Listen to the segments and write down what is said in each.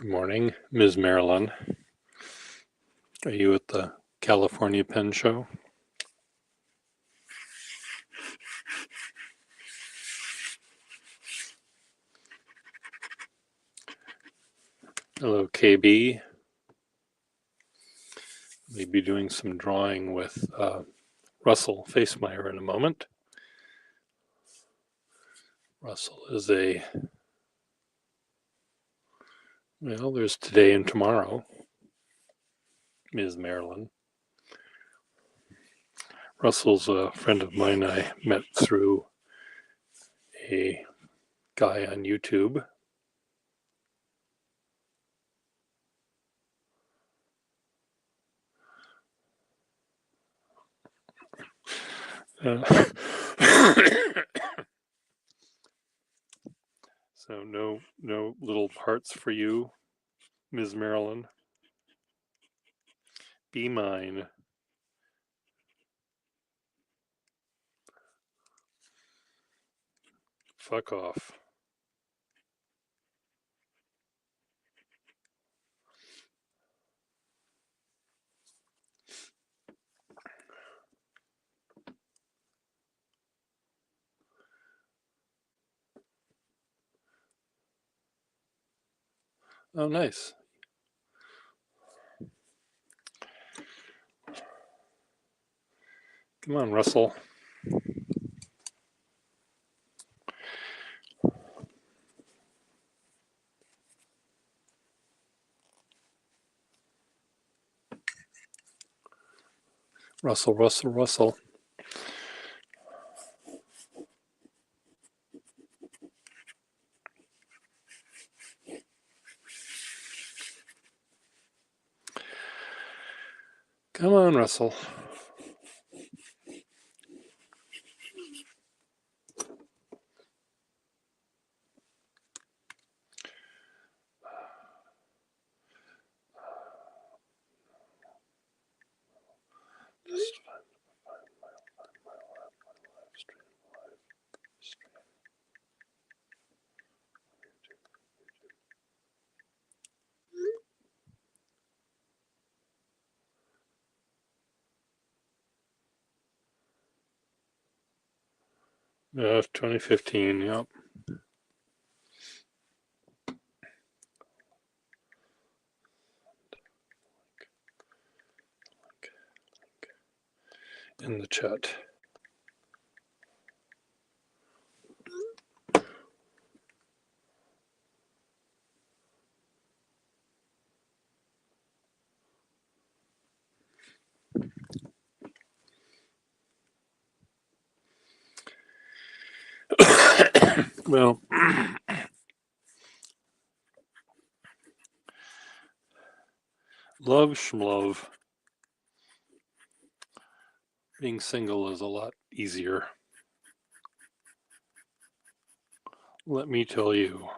Good morning, Ms. Marilyn. Are you at the California Pen Show? Hello, KB. We'll be doing some drawing with Russell Facemeyer in a moment. Russell is there's today and tomorrow, Ms. Marilyn. Russell's a friend of mine I met through a guy on YouTube. So no little parts for you, Ms. Marilyn. Be mine. Fuck off. Oh, nice. Come on, Russell. Russell. Come on, Russell. Yeah, 2015, yep. In the chat. Well, love schmlove. Being single is a lot easier. Let me tell you.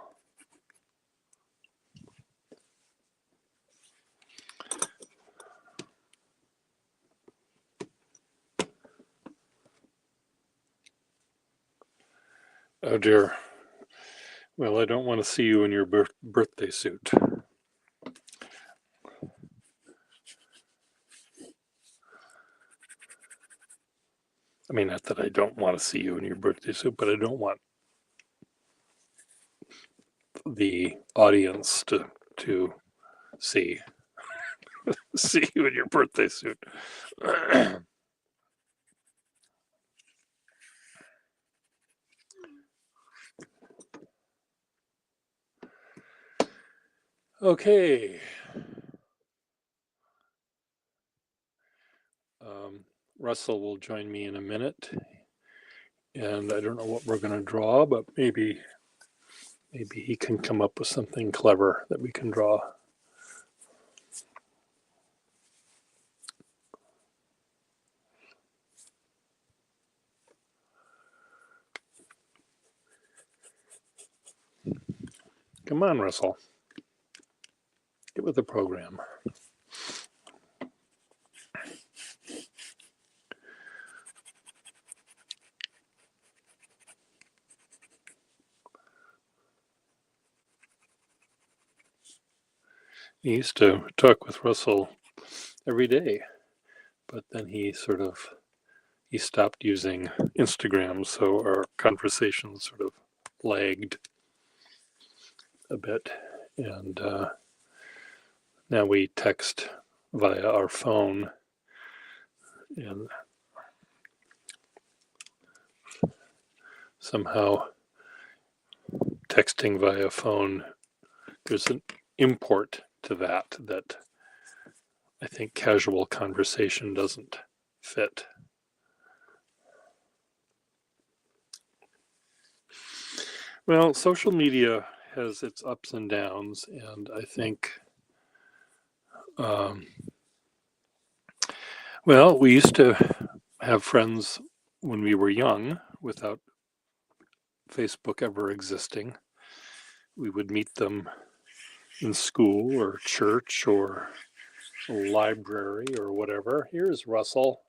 Oh dear. Well, I don't want to see you in your birthday suit. I mean, not that I don't want to see you in your birthday suit, but I don't want the audience to see you in your birthday suit. Okay. Russell will join me in a minute, and I don't know what we're going to draw, but maybe he can come up with something clever that we can draw. Come on, Russell. Get with the program. He used to talk with Russell every day, but then he stopped using Instagram, so our conversations sort of lagged a bit, and now we text via our phone, and somehow texting via phone, there's an import to that I think casual conversation doesn't fit. Well, social media has its ups and downs, and I think, well, we used to have friends when we were young without Facebook ever existing. We would meet them in school or church or a library or whatever. Here's Russell.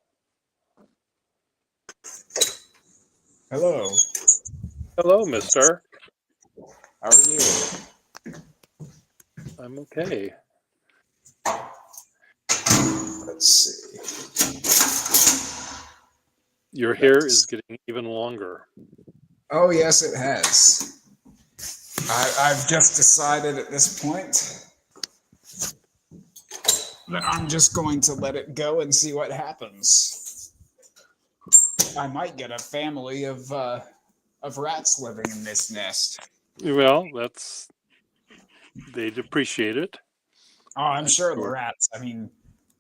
Hello. Hello, mister. How are you? I'm okay. Let's see. Your hair is getting even longer. Oh, yes, it has. I've just decided at this point that I'm just going to let it go and see what happens. I might get a family of rats living in this nest. Well, they'd appreciate it. Oh, I'm sure the rats. I mean,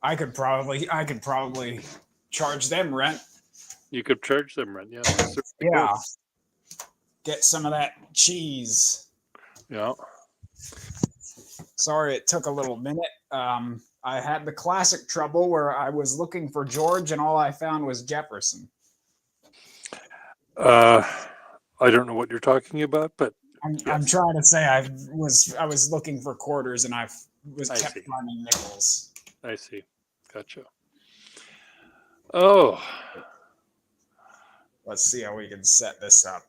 I could probably charge them rent. You could charge them rent, yeah. Yeah. Get some of that cheese. Yeah. Sorry, it took a little minute. I had the classic trouble where I was looking for George and all I found was Jefferson. I don't know what you're talking about, but I'm trying to say I was looking for quarters and I kept finding nickels. I see. Gotcha. Oh. Let's see how we can set this up.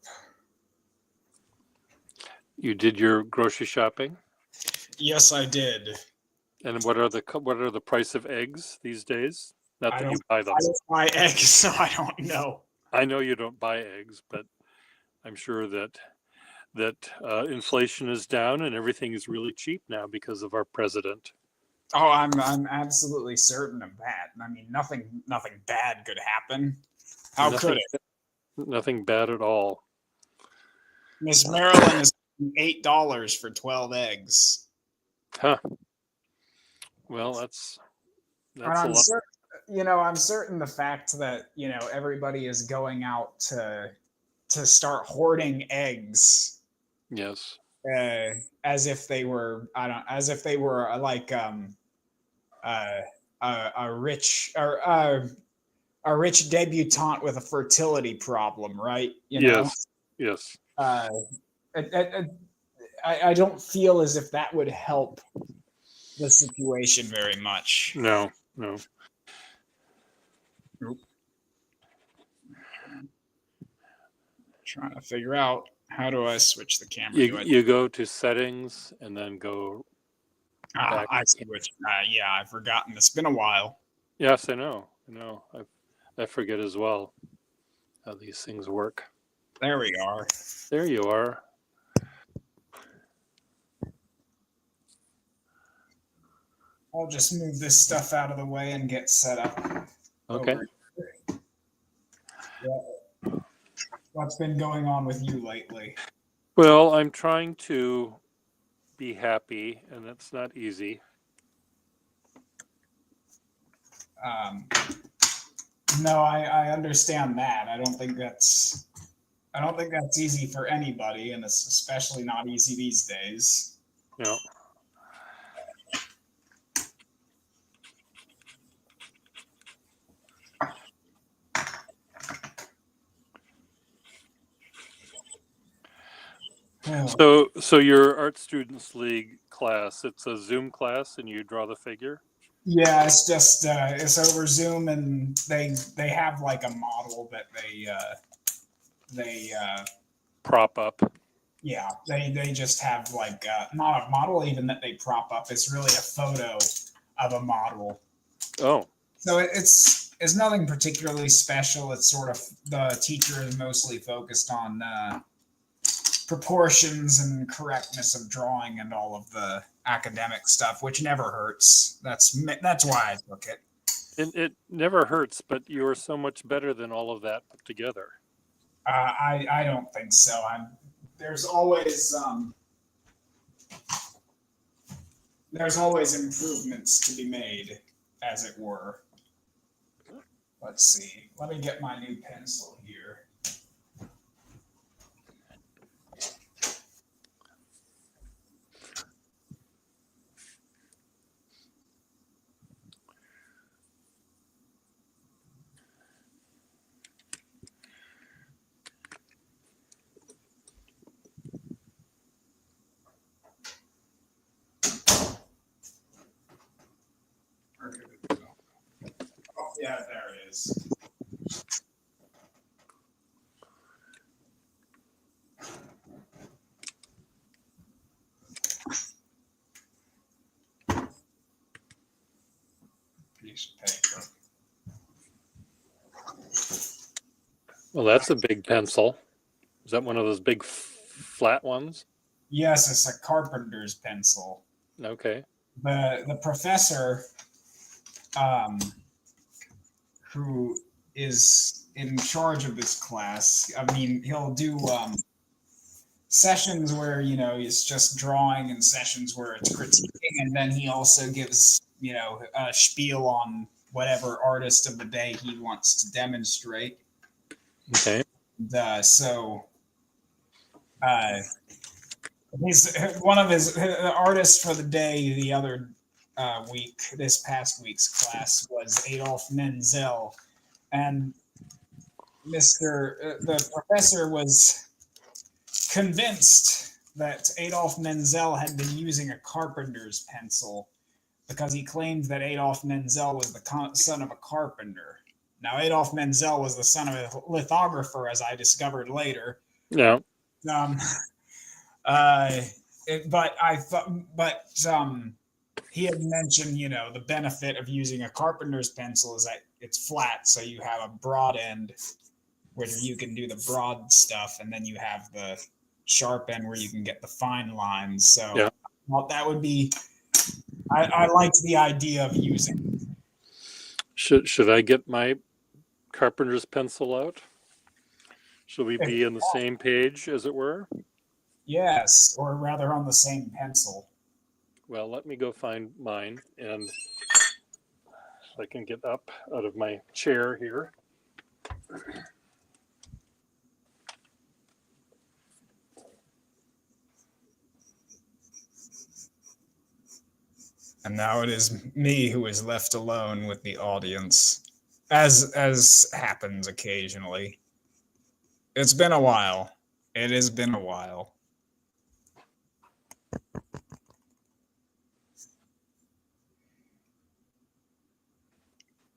You did your grocery shopping? Yes, I did. And what are the price of eggs these days? Not that you buy them. I don't buy eggs, so I don't know. I know you don't buy eggs, but I'm sure that inflation is down and everything is really cheap now because of our president. Oh, I'm absolutely certain of that. I mean, nothing bad could happen. How could it? Nothing bad at all. Miss Marilyn is $8 for 12 eggs. Huh. Well, that's a lot. I'm certain the fact that everybody is going out to start hoarding eggs. Yes. As if they were like a rich debutante with a fertility problem, right? Yes. Yes. I don't feel as if that would help the situation very much. No. Nope. Trying to figure out how do I switch the camera. You go to settings and then go back. I switched. Yeah, I've forgotten. It's been a while. Yes, I know. I forget as well how these things work. There we are. There you are. I'll just move this stuff out of the way and get set up. Okay. Yeah. What's been going on with you lately? Well, I'm trying to be happy, and that's not easy. No, I understand that. I don't think that's easy for anybody, and it's especially not easy these days. No. So your Art Students League class, it's a Zoom class and you draw the figure? Yeah, it's just it's over Zoom, and they have like a model that they prop up. Yeah, they just have like not a model even that they prop up. It's really a photo of a model. Oh, So it's nothing particularly special. It's sort of the teacher is mostly focused on proportions and correctness of drawing and all of the academic stuff, which never hurts. That's why I took it. it never hurts, but you're so much better than all of that put together. I don't think so. There's always improvements to be made, as it were. Let's see. Let me get my new pencil here. Where could it go? Oh, yeah, there it is. Piece of paper. Well, that's a big pencil. Is that one of those big flat ones? Yes, it's a carpenter's pencil. Okay. The professor, um, who is in charge of this class, I mean, he'll do sessions where it's just drawing and sessions where it's critiquing, and then he also gives a spiel on whatever artist of the day he wants to demonstrate. Okay. So he's one of his artists for the day. The other week, this past week's class was Adolf Menzel, and the professor was convinced that Adolf Menzel had been using a carpenter's pencil because he claimed that Adolf Menzel was the son of a carpenter. Now, Adolf Menzel was the son of a lithographer, as I discovered later. Yeah. Um, he had mentioned, the benefit of using a carpenter's pencil is that it's flat, so you have a broad end where you can do the broad stuff, and then you have the sharp end where you can get the fine lines. So Yeah. well, that would be. I liked the idea of using. Should I get my carpenter's pencil out? Should we be on the same page, as it were? Yes, or rather on the same pencil. Well, let me go find mine, and so I can get up out of my chair here. And now it is me who is left alone with the audience, as happens occasionally. It's been a while. It has been a while.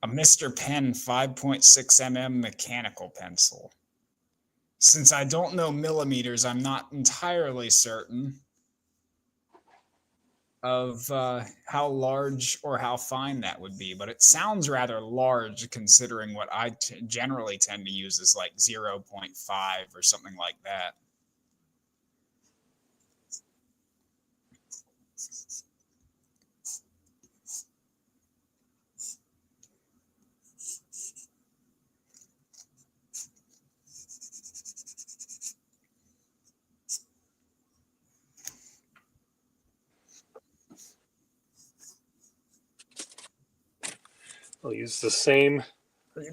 A Mr. Pen 5.6mm mechanical pencil. Since I don't know millimeters, I'm not entirely certain of how large or how fine that would be, but it sounds rather large considering what I generally tend to use is like 0.5 or something like that. I'll use the same.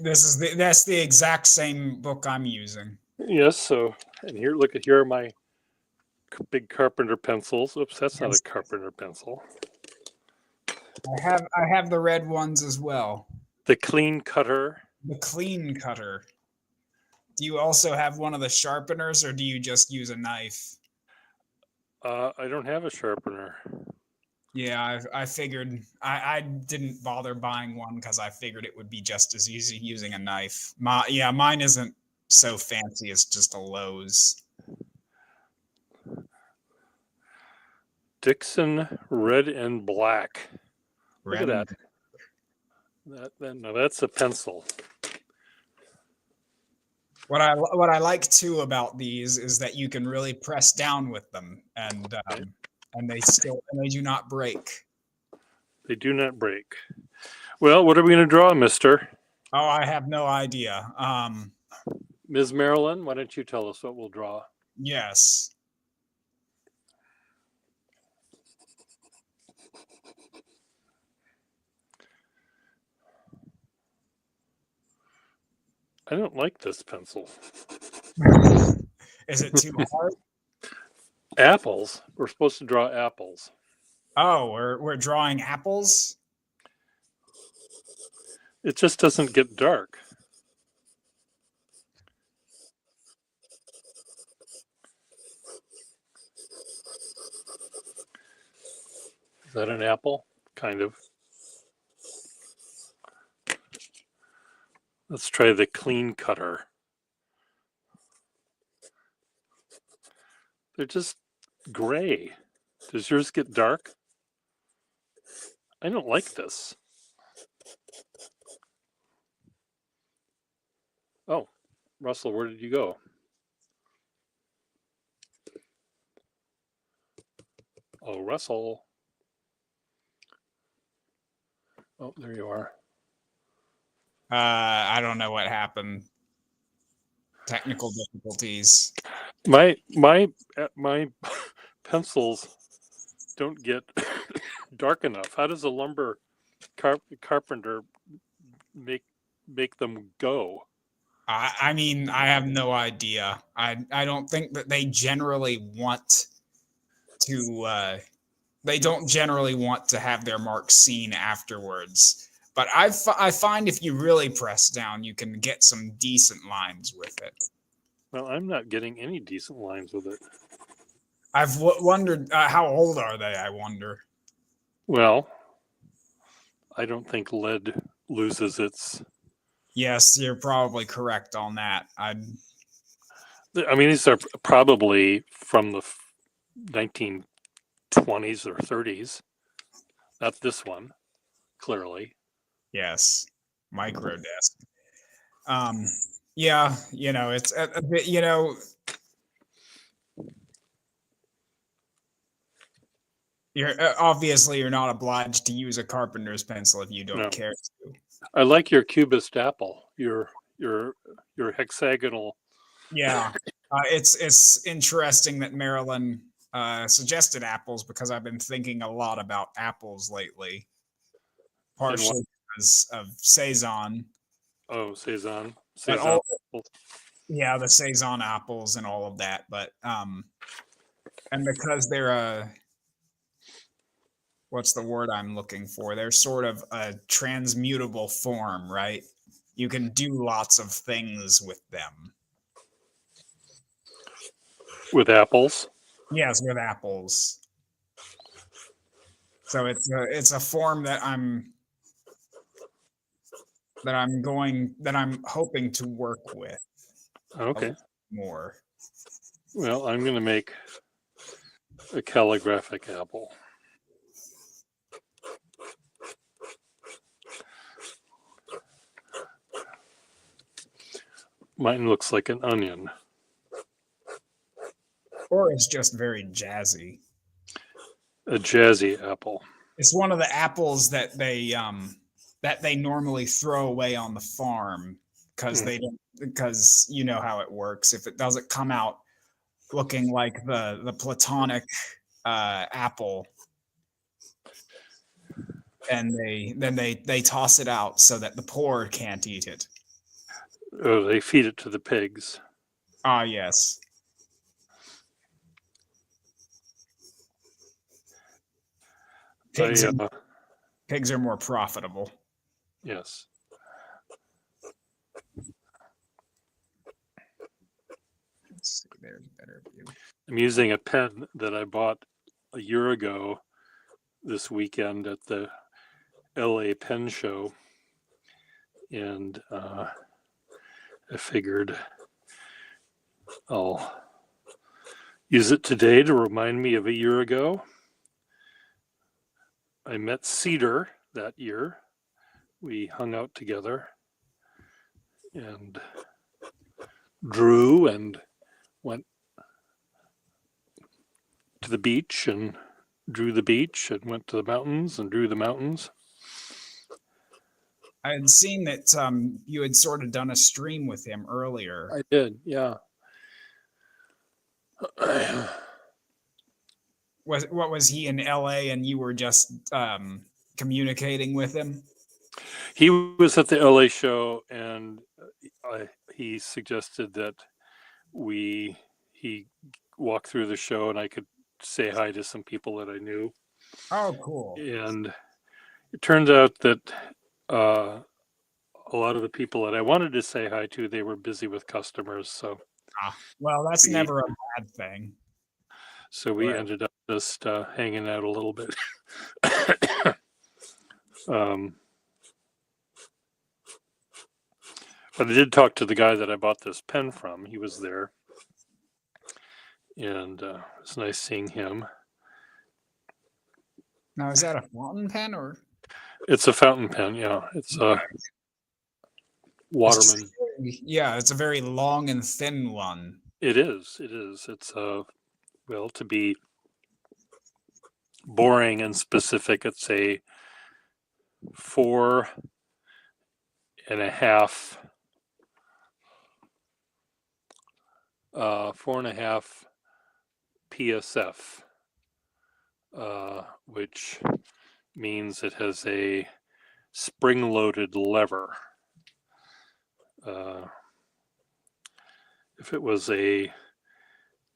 That's the exact same book I'm using. Yes. So, and here are my big carpenter pencils. Oops, that's not a carpenter pencil. I have the red ones as well. The clean cutter. The clean cutter. Do you also have one of the sharpeners, or do you just use a knife? I don't have a sharpener. Yeah, I figured I didn't bother buying one because I figured it would be just as easy using a knife. Mine isn't so fancy. It's just a Lowe's. Dixon Red and Black. Look at Red and that. Now that's a pencil. What I like too about these is that you can really press down with them, Okay. and they do not break. They do not break. Well, what are we going to draw, Mister? Oh, I have no idea. Ms. Marilyn, why don't you tell us what we'll draw? Yes. I don't like this pencil. Is it too hard? Apples. We're supposed to draw apples. Oh, we're drawing apples. It just doesn't get dark. Is that an apple? Kind of. Let's try the clean cutter. They're just gray. Does yours get dark? I don't like this. Oh, Russell, where did you go? Oh, Russell. Oh, there you are. I don't know what happened. Technical difficulties. My pencils don't get dark enough. How does a lumber carpenter make them go? I mean, I have no idea. I don't think that they generally want to. They don't generally want to have their marks seen afterwards. But I find if you really press down, you can get some decent lines with it. Well, I'm not getting any decent lines with it. I've wondered how old are they? I wonder. Well, I don't think lead loses its. Yes, you're probably correct on that. I mean, these are probably from the 1920s or 30s. Not this one, clearly. Yes, microdisc. Yeah, it's a bit, you're not obliged to use a carpenter's pencil if you don't No. care to. I like your cubist apple. Your hexagonal. Yeah, it's interesting that Marilyn suggested apples because I've been thinking a lot about apples lately, partially because of Saison. Oh, Saison. But yeah, the Saison apples and all of that, but and because they're what's the word I'm looking for? They're sort of a transmutable form, right? You can do lots of things with them. With apples? Yes, with apples. So it's a form that I'm hoping to work with. Okay. More. Well, I'm going to make a calligraphic apple. Mine looks like an onion. Or it's just very jazzy. A jazzy apple. It's one of the apples that they normally throw away on the farm because you know how it works. If it doesn't come out looking like the platonic apple, and they toss it out so that the poor can't eat it. Oh, they feed it to the pigs. Ah, yes. Pigs are more profitable. Yes. Let's see, there's a better view. I'm using a pen that I bought a year ago this weekend at the LA Pen Show. And I figured I'll use it today to remind me of a year ago. I met Cedar that year. We hung out together, and drew and went to the beach and drew the beach and went to the mountains and drew the mountains. I had seen that you had sort of done a stream with him earlier. I did, yeah. What was he in LA and you were just communicating with him? He was at the LA show, and he suggested that he walk through the show and I could say hi to some people that I knew. Oh, cool. And it turns out that a lot of the people that I wanted to say hi to, they were busy with customers. So, well, that's never a bad thing. So we ended up just hanging out a little bit. But I did talk to the guy that I bought this pen from. He was there. And it's nice seeing him. Now, is that a fountain pen or? It's a fountain pen, yeah. It's a Waterman. Yeah, it's a very long and thin one. It is. It's well, to be boring and specific, it's a 4.5 PSF, which means it has a spring-loaded lever. If it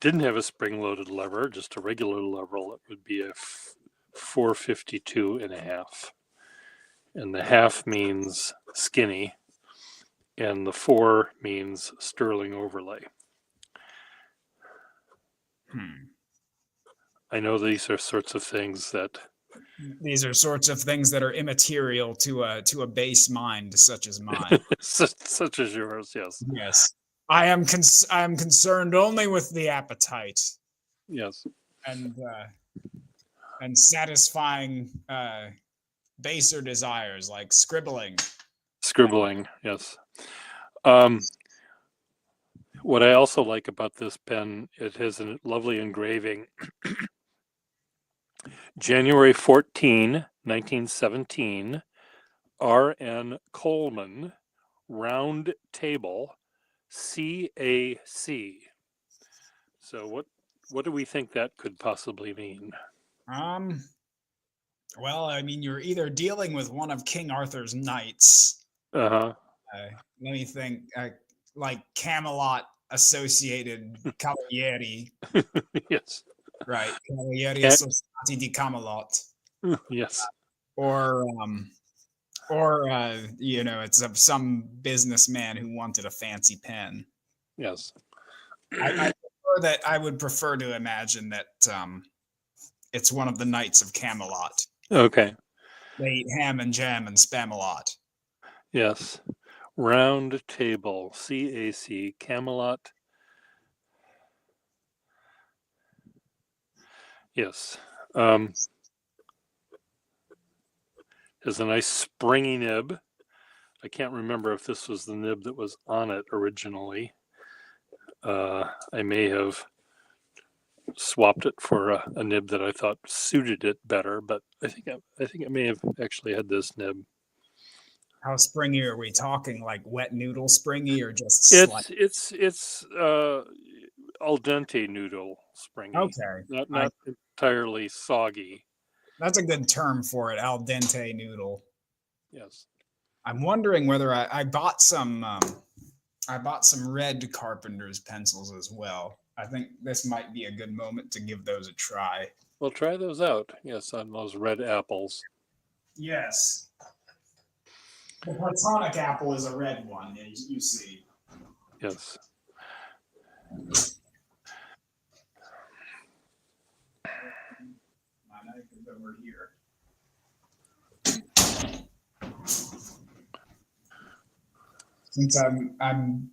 didn't have a spring-loaded lever, just a regular lever, it would be a 452.5. And the half means skinny, and the 4 means sterling overlay. I know these are sorts of things that are immaterial to a base mind such as mine. such as yours, yes. Yes. I am concerned only with the appetite. Yes. And satisfying baser desires like scribbling. Scribbling, yes. What I also like about this pen, it has a lovely engraving. January 14, 1917, R.N. Coleman, Round Table, CAC. So what do we think that could possibly mean? Well, I mean, you're either dealing with one of King Arthur's knights. Uh-huh. Let me think. Like Camelot associated Cavalieri. Yes. Right. Cavalieri Associati di Camelot. Yes. Or it's some businessman who wanted a fancy pen. Yes. I would prefer to imagine that it's one of the Knights of Camelot. Okay. They eat ham and jam and spam a lot. Yes. Round Table, CAC, Camelot. Yes. Has a nice springy nib. I can't remember if this was the nib that was on it originally. I may have swapped it for a nib that I thought suited it better, but I think I may have actually had this nib. How springy are we talking? Like wet noodle springy, or just it's al dente noodle springy. Okay, not entirely soggy. That's a good term for it, al dente noodle. Yes. I'm wondering whether I bought some red Carpenter's pencils as well. I think this might be a good moment to give those a try. Well, try those out. Yes, on those red apples. Yes. The platonic apple is a red one, you see. Yes. My knife is over here. Since I'm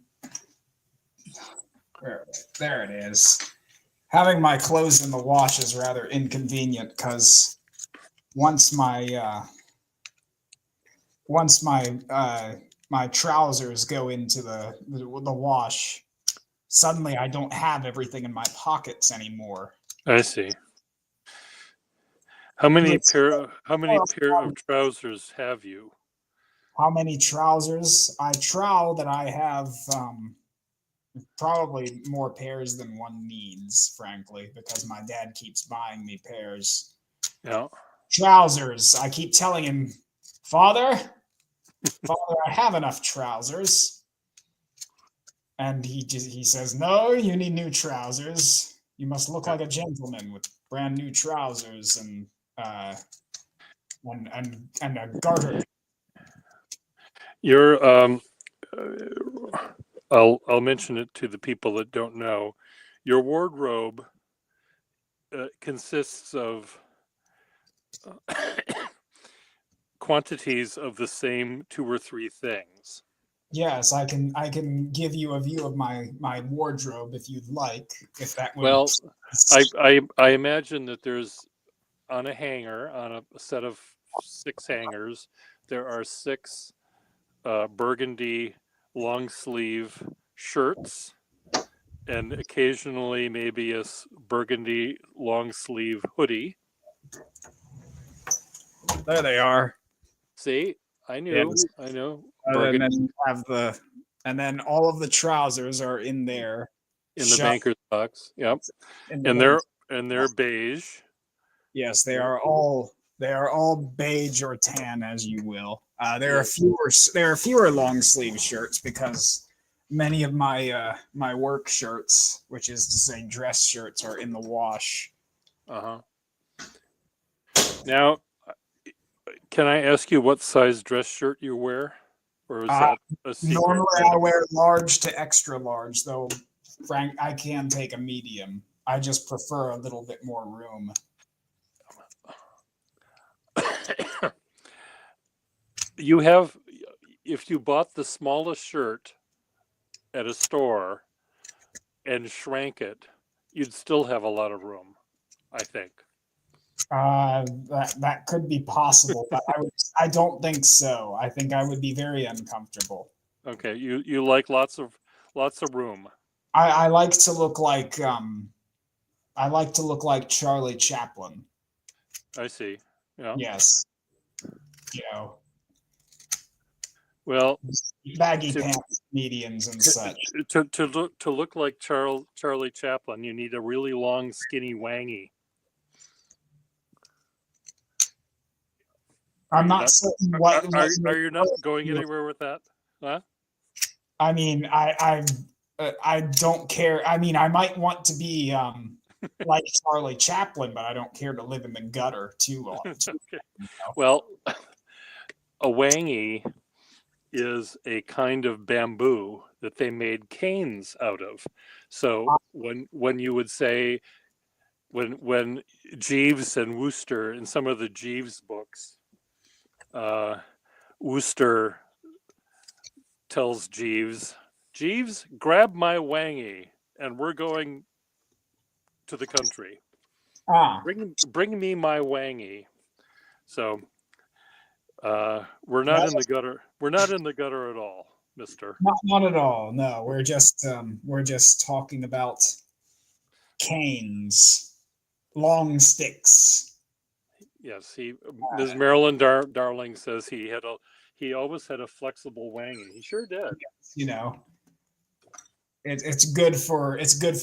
there it is. Having my clothes in the wash is rather inconvenient because once my trousers go into the wash, suddenly I don't have everything in my pockets anymore. I see. How many It's- pair of trousers have you? How many trousers? I trow that I have probably more pairs than one needs, frankly, because my dad keeps buying me pairs. Yeah. Trousers. I keep telling him, Father, I have enough trousers. And he says, No, you need new trousers. You must look like a gentleman with brand new trousers and a garter. You're I'll mention it to the people that don't know. Your wardrobe consists of quantities of the same 2 or 3 things. Yes, I can give you a view of my wardrobe if you'd like. If that would. Well, I imagine that there's on a hanger, on a set of 6 hangers, there are 6 burgundy long sleeve shirts, and occasionally maybe a burgundy long sleeve hoodie. There they are. See, I knew, Yes. I know. And then Burgundy you have and then all of the trousers are in there. in the banker's box. Yep, in the and bank. they're beige. Yes, they Yeah. are all beige or tan, as you will. There are fewer long sleeve shirts because many of my work shirts, which is to say dress shirts, are in the wash. Uh-huh. Now, can I ask you what size dress shirt you wear? Or is that a secret? Normally, I wear large to extra large, though. Frank, I can take a medium. I just prefer a little bit more room. You have, if you bought the smallest shirt at a store and shrank it, you'd still have a lot of room, I think. That could be possible, but I don't think so. I think I would be very uncomfortable. Okay, you like lots of room. I like to look like Charlie Chaplin. I see. Yeah. Yes. You know, Well, baggy to pants, mediums, and such. to look like Charlie Chaplin, you need a really long, skinny wangy. I'm not certain what. Are you not going anywhere with that? Huh? I mean, I don't care. I mean, I might want to be like Charlie Chaplin, but I don't care to live in the gutter too long. Okay. Well, a wangy is a kind of bamboo that they made canes out of. So when you would say when Jeeves and Wooster in some of the Jeeves books, Wooster tells Jeeves, grab my wangy, and we're going to the country. Bring me my wangy. So we're not in the gutter. We're not in the gutter at all, mister. Not at all. No, we're just talking about canes, long sticks. Yes, Ms. Marilyn Darling says he always had a flexible wangy. He sure did. You know, it's good for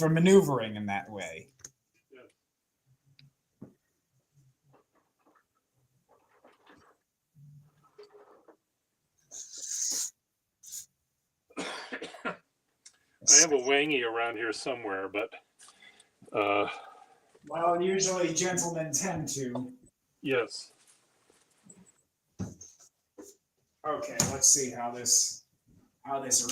maneuvering in that way. I have a wangy around here somewhere, but well, usually gentlemen tend to. Yes. Okay, let's see how this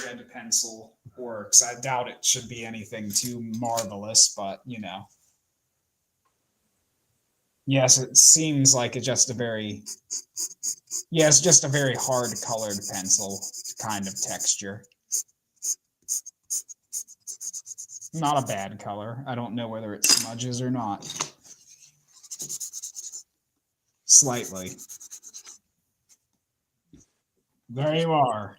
red pencil works. I doubt it should be anything too marvelous, but you know. Yes, it seems like it's just a very hard colored pencil kind of texture. Not a bad color. I don't know whether it smudges or not. slightly. There you are.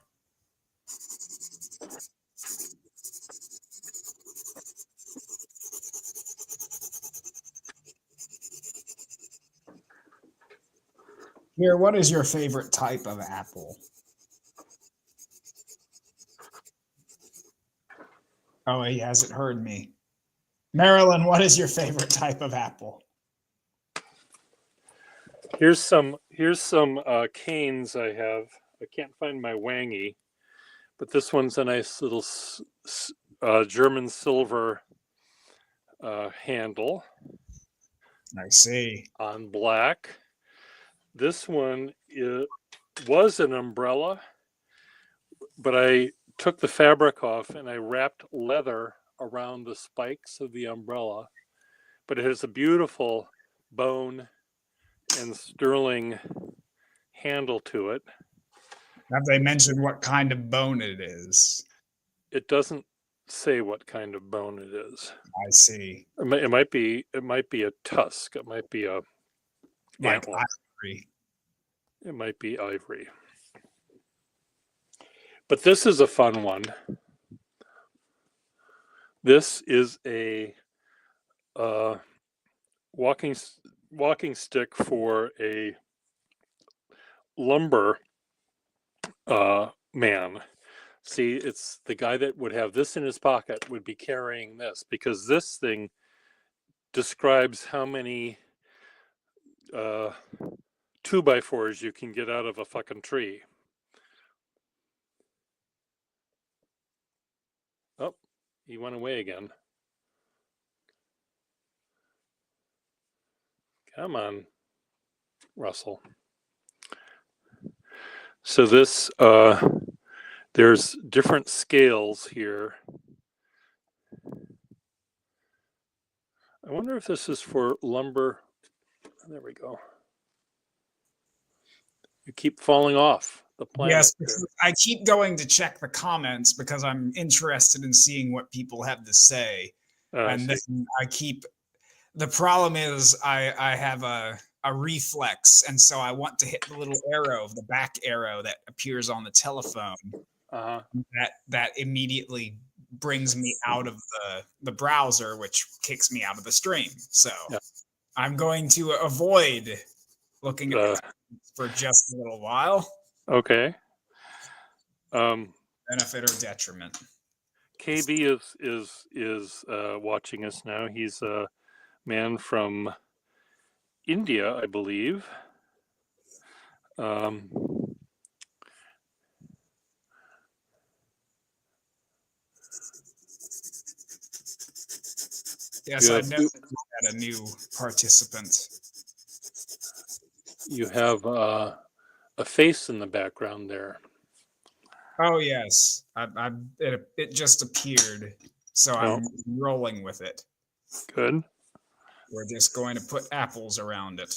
Here, what is your favorite type of apple? Oh, he hasn't heard me. Marilyn, what is your favorite type of apple? Here's some canes I have. I can't find my wangy, but this one's a nice little German silver handle I see. on black. This one was an umbrella, but I took the fabric off and I wrapped leather around the spikes of the umbrella. But it has a beautiful bone and sterling handle to it. Have they mentioned what kind of bone it is? It doesn't say what kind of bone it is. I see. It might be a tusk. It might be a Like antler. ivory. It might be ivory. But this is a fun one. This is a walking stick for a lumber man. See, it's the guy that would have this in his pocket would be carrying this, because this thing describes how many 2x4s you can get out of a fucking tree. Oh, he went away again. Come on, Russell. So this, there's different scales here. I wonder if this is for lumber. There we go. You keep falling off the planet. Yes, I keep going to check the comments because I'm interested in seeing what people have to say. And then I keep, the problem is I have a reflex, and so I want to hit the little arrow, the back arrow that appears on the telephone. That immediately brings me out of the browser, which kicks me out of the stream. So I'm going to avoid looking at for just a little while. Okay. Benefit or detriment. KB is watching us now. He's a man from India, I believe. Yes, I noticed we had a new participant. You have a face in the background there. Oh yes, it just appeared, so I'm rolling with it. Good. We're just going to put apples around it.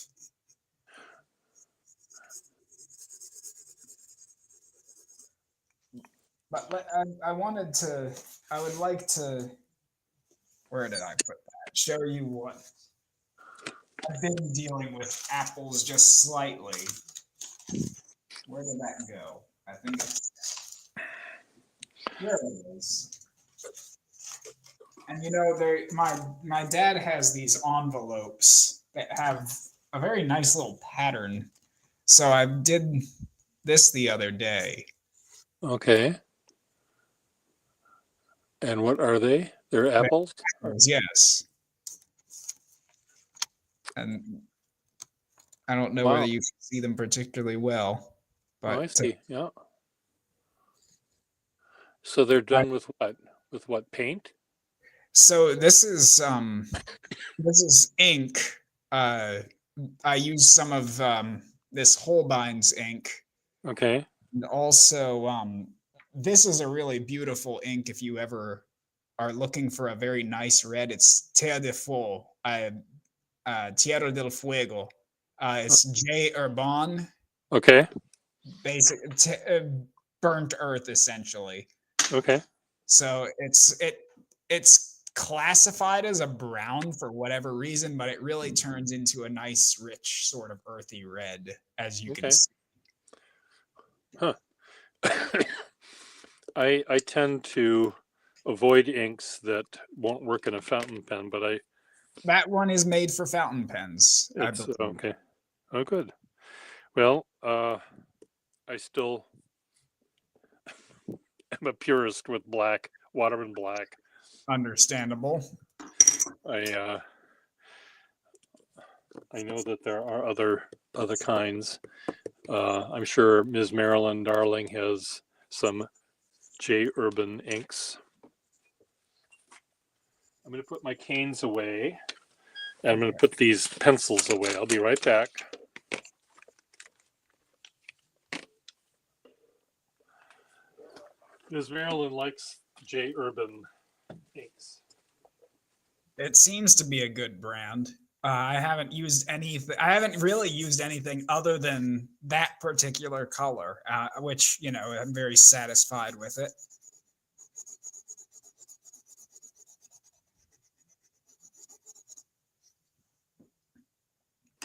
But I would like to, where did I put that? Show you what I've been dealing with apples just slightly. Where did that go? I think it's, there it is. And you know, my dad has these envelopes that have a very nice little pattern. So I did this the other day. Okay. And what are they? They're apples? Yes. And I don't know whether you can see them particularly well. But I see. Yeah. So they're done with what? With what, paint? So this is ink. I use some of this Holbein's ink. Okay. And also, this is a really beautiful ink if you ever are looking for a very nice red. It's Tierra del Fuego. It's J. Urban. Okay. Basic burnt earth, essentially. Okay. So it's classified as a brown for whatever reason, but it really turns into a nice, rich, sort of earthy red, as you can Okay. see. Huh. I tend to avoid inks that won't work in a fountain pen, but That one is made for fountain pens, I it's believe. okay. Oh, good. Well, I still am a purist with black, Waterman black. Understandable. I I know that there are other kinds. I'm sure Ms. Marilyn Darling has some J. Urban inks. I'm going to put my canes away, and I'm going to put these pencils away. I'll be right back. Ms. Marilyn likes J. Urban inks. It seems to be a good brand. I haven't used anything. I haven't really used anything other than that particular color, which I'm very satisfied with it.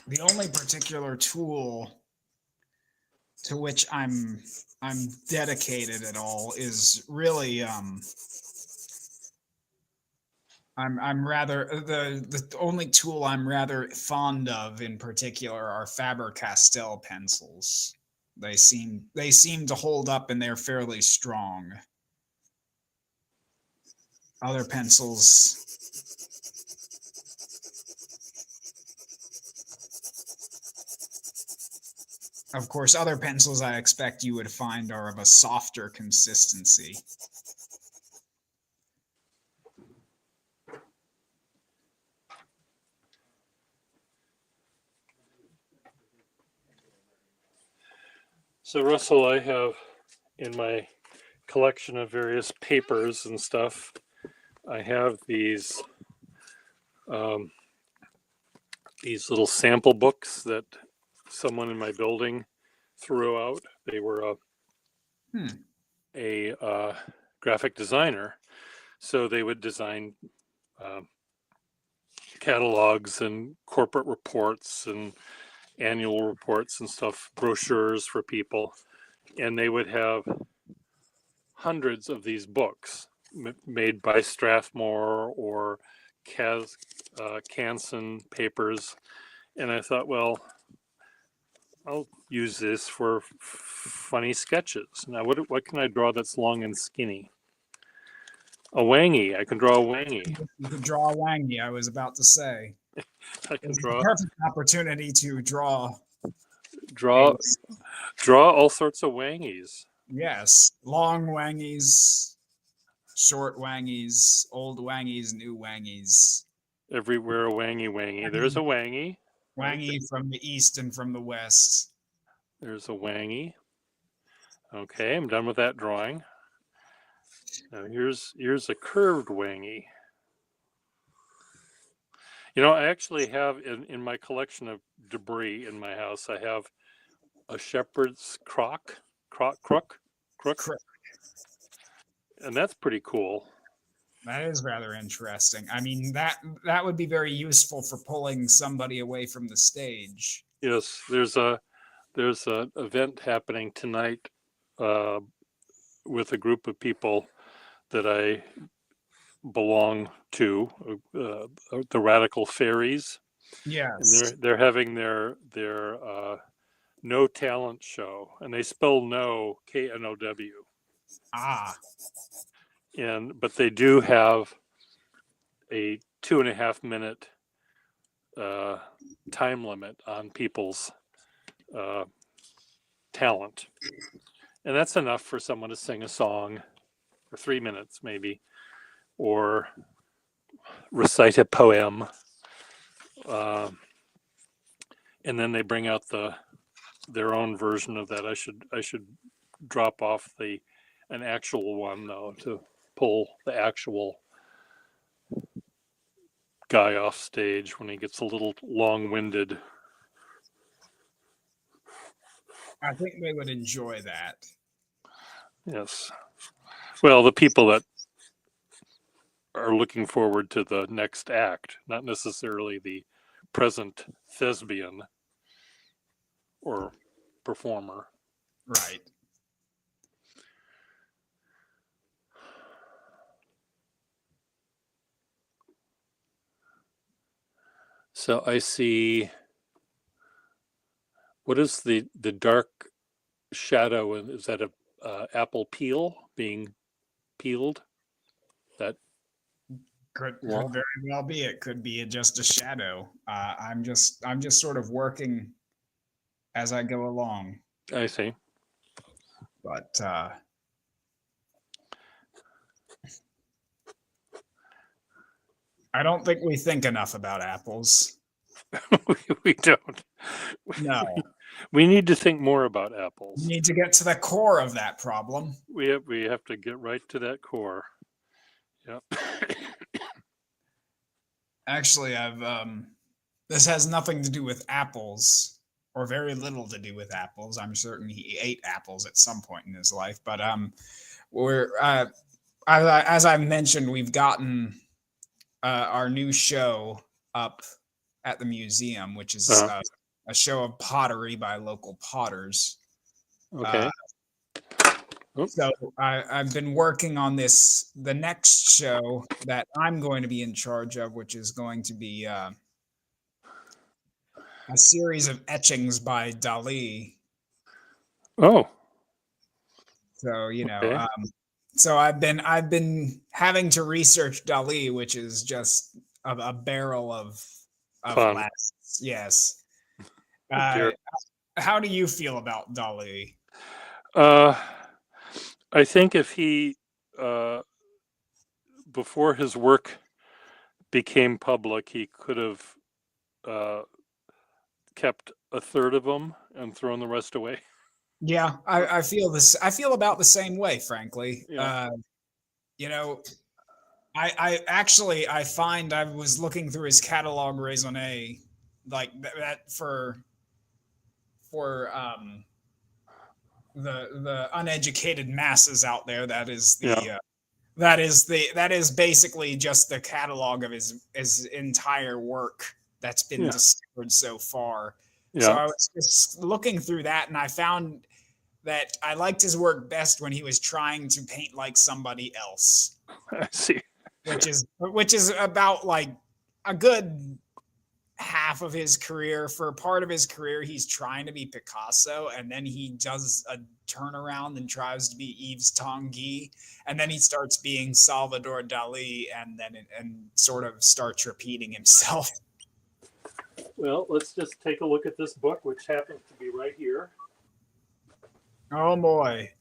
The only particular tool to which I'm dedicated at all is really I'm rather the only tool I'm rather fond of in particular are Faber-Castell pencils. They seem to hold up and they're fairly strong. Other pencils, of course, other pencils I expect you would find are of a softer consistency. So, Russell, I have in my collection of various papers and stuff, I have um, these little sample books that someone in my building threw out. They were a graphic designer, so they would design um catalogs and corporate reports and annual reports and stuff, brochures for people, and they would have hundreds of these books made by Strathmore or Canson papers, and I thought, well, I'll use this for funny sketches. Now, what can I draw that's long and skinny? A wangy. I can draw a wangy. You could draw a wangy, I was about to say. I can It's the draw perfect opportunity to draw draw draw all sorts of wangies. yes, long wangies, short wangies, old wangies, new wangies. Everywhere a wangy. There's a wangy. Right Wangy from the east and from the west. there's a wangy. Okay, I'm done with that drawing. Now here's a curved wangy. You know, I actually have in my collection of debris in my house, I have a shepherd's crook, and that's pretty cool. That is rather interesting. I mean, that would be very useful for pulling somebody away from the stage. Yes, there's a event happening tonight uh, with a group of people that I belong to, the Radical Fairies, and Yes. they're having their no talent show, and they spell no KNOW, Ah, and but they do have a 2.5 minute uh, time limit on people's uh, talent, and that's enough for someone to sing a song for 3 minutes maybe, or recite a poem, uh, and then they bring out their own version of that. I should drop off an actual one though to pull the actual guy off stage when he gets a little long-winded. I think they would enjoy that. Yes. Well, the people that are looking forward to the next act, not necessarily the present thespian or performer. Right. So I see, what is the dark shadow? And is that a apple peel being peeled? That Could wall? very well be. It could be just a shadow. I'm just sort of working as I go along. I see. But I don't think we think enough about apples. We don't. No, We need to think more about we apples. need to get to the core of that problem. We have to get right to that core. Yep. Actually, this has nothing to do with apples, or very little to do with apples. I'm certain he ate apples at some point in his life. But we're as I mentioned, we've gotten our new show up at the museum, which is Uh-huh. a show of pottery by local potters. Okay. So I've been working on the next show that I'm going to be in charge of, which is going to be a series of etchings by Dali. Oh, So okay. so I've been having to research Dali, which is just a barrel of Fun. laughs. Yes. Dear. How do you feel about Dali? I think if he, before his work became public, he could have kept a third of them and thrown the rest away. Yeah, I feel this. I feel about the same way, frankly. Yeah. You know, I actually I find I was looking through his catalog raisonné, like that for the uneducated masses out there. That is the Yeah. that is basically just the catalog of his entire work that's been Yeah. discovered so far. So Yeah. I was just looking through that, and I found that I liked his work best when he was trying to paint like somebody else, I see. which is about like a good half of his career. For part of his career, he's trying to be Picasso, and then he does a turnaround and tries to be Yves Tanguy, and then he starts being Salvador Dali, and then and sort of starts repeating himself. Well, let's just take a look at this book, which happens to be right here. Oh boy.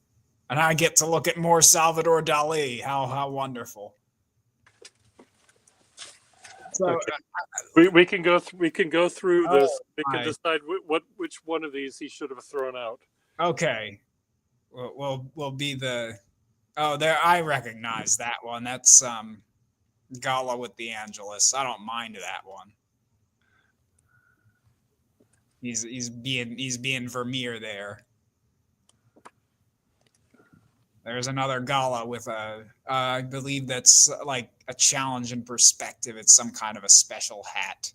And I get to look at more Salvador Dali. How wonderful. So Okay. We can go through this. We can my. decide which one of these he should have thrown out. Okay. Will be the there I recognize that one. That's Gala with the Angelus. I don't mind that one. He's being Vermeer there. There's another Gala with I believe that's like a challenge in perspective. It's some kind of a special hat.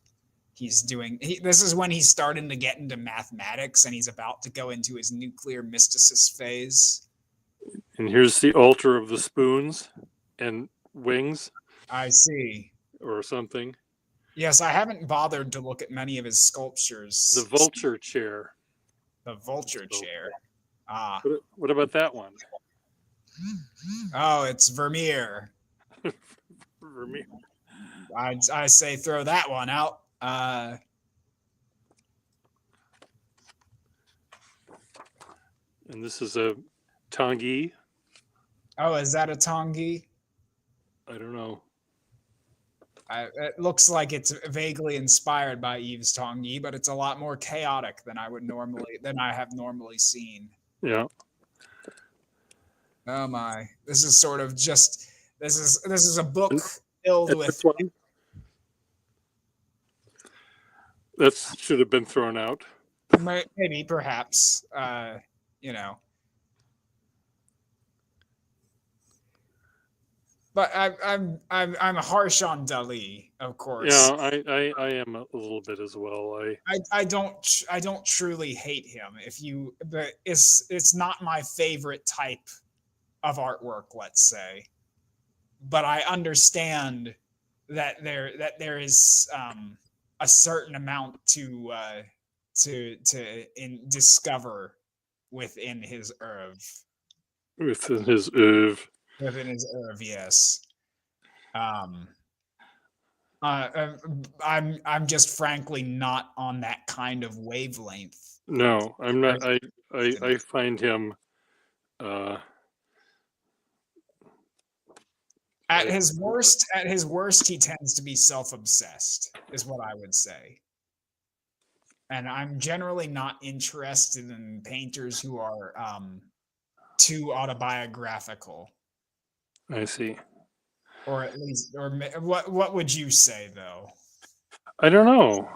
He's doing. This is when he's starting to get into mathematics, and he's about to go into his nuclear mysticist phase. And here's the altar of the spoons and wings. I see. Or something. Yes, I haven't bothered to look at many of his sculptures. The vulture chair. The vulture chair. Ah. What about that one? Oh, it's Vermeer. Vermeer. I say throw that one out. And this is a Tanguy. Oh, is that a Tanguy? I don't know. It looks like it's vaguely inspired by Yves Tanguy, but it's a lot more chaotic than I have normally seen. Yeah. Oh my! This is sort of just this is a book filled with. That should have been thrown out. Maybe, perhaps, but I'm harsh on Dali, of course. Yeah, I am a little bit as well. I don't truly hate him. If you, but it's not my favorite type of artwork, let's say. But I understand that there is a certain amount discover within his oeuvre. Within his oeuvre. Within his oeuvre, yes. Um, I'm just frankly not on that kind of wavelength. No, I'm not. I find him. At his worst, he tends to be self-obsessed, is what I would say. And I'm generally not interested in painters who are too autobiographical, I see. or at least, or what would you say though? I don't know.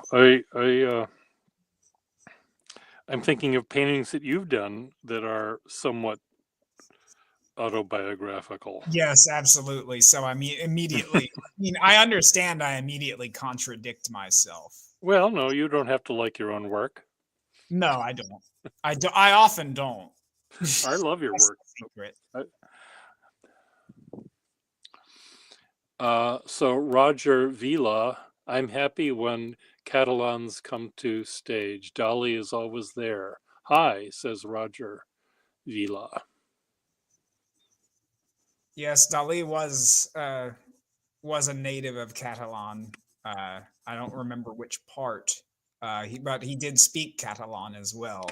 I'm thinking of paintings that you've done that are somewhat autobiographical. Yes, absolutely. So I mean, immediately, I mean, I understand. I immediately contradict myself. Well, no, you don't have to like your own work. No, I don't. I do. I often don't. I love your That's work. the secret. So Roger Vila, I'm happy when Catalans come to stage. Dali is always there. Hi, says Roger Vila. Yes, Dali was a native of Catalan. I don't remember which part, but he did speak Catalan as well.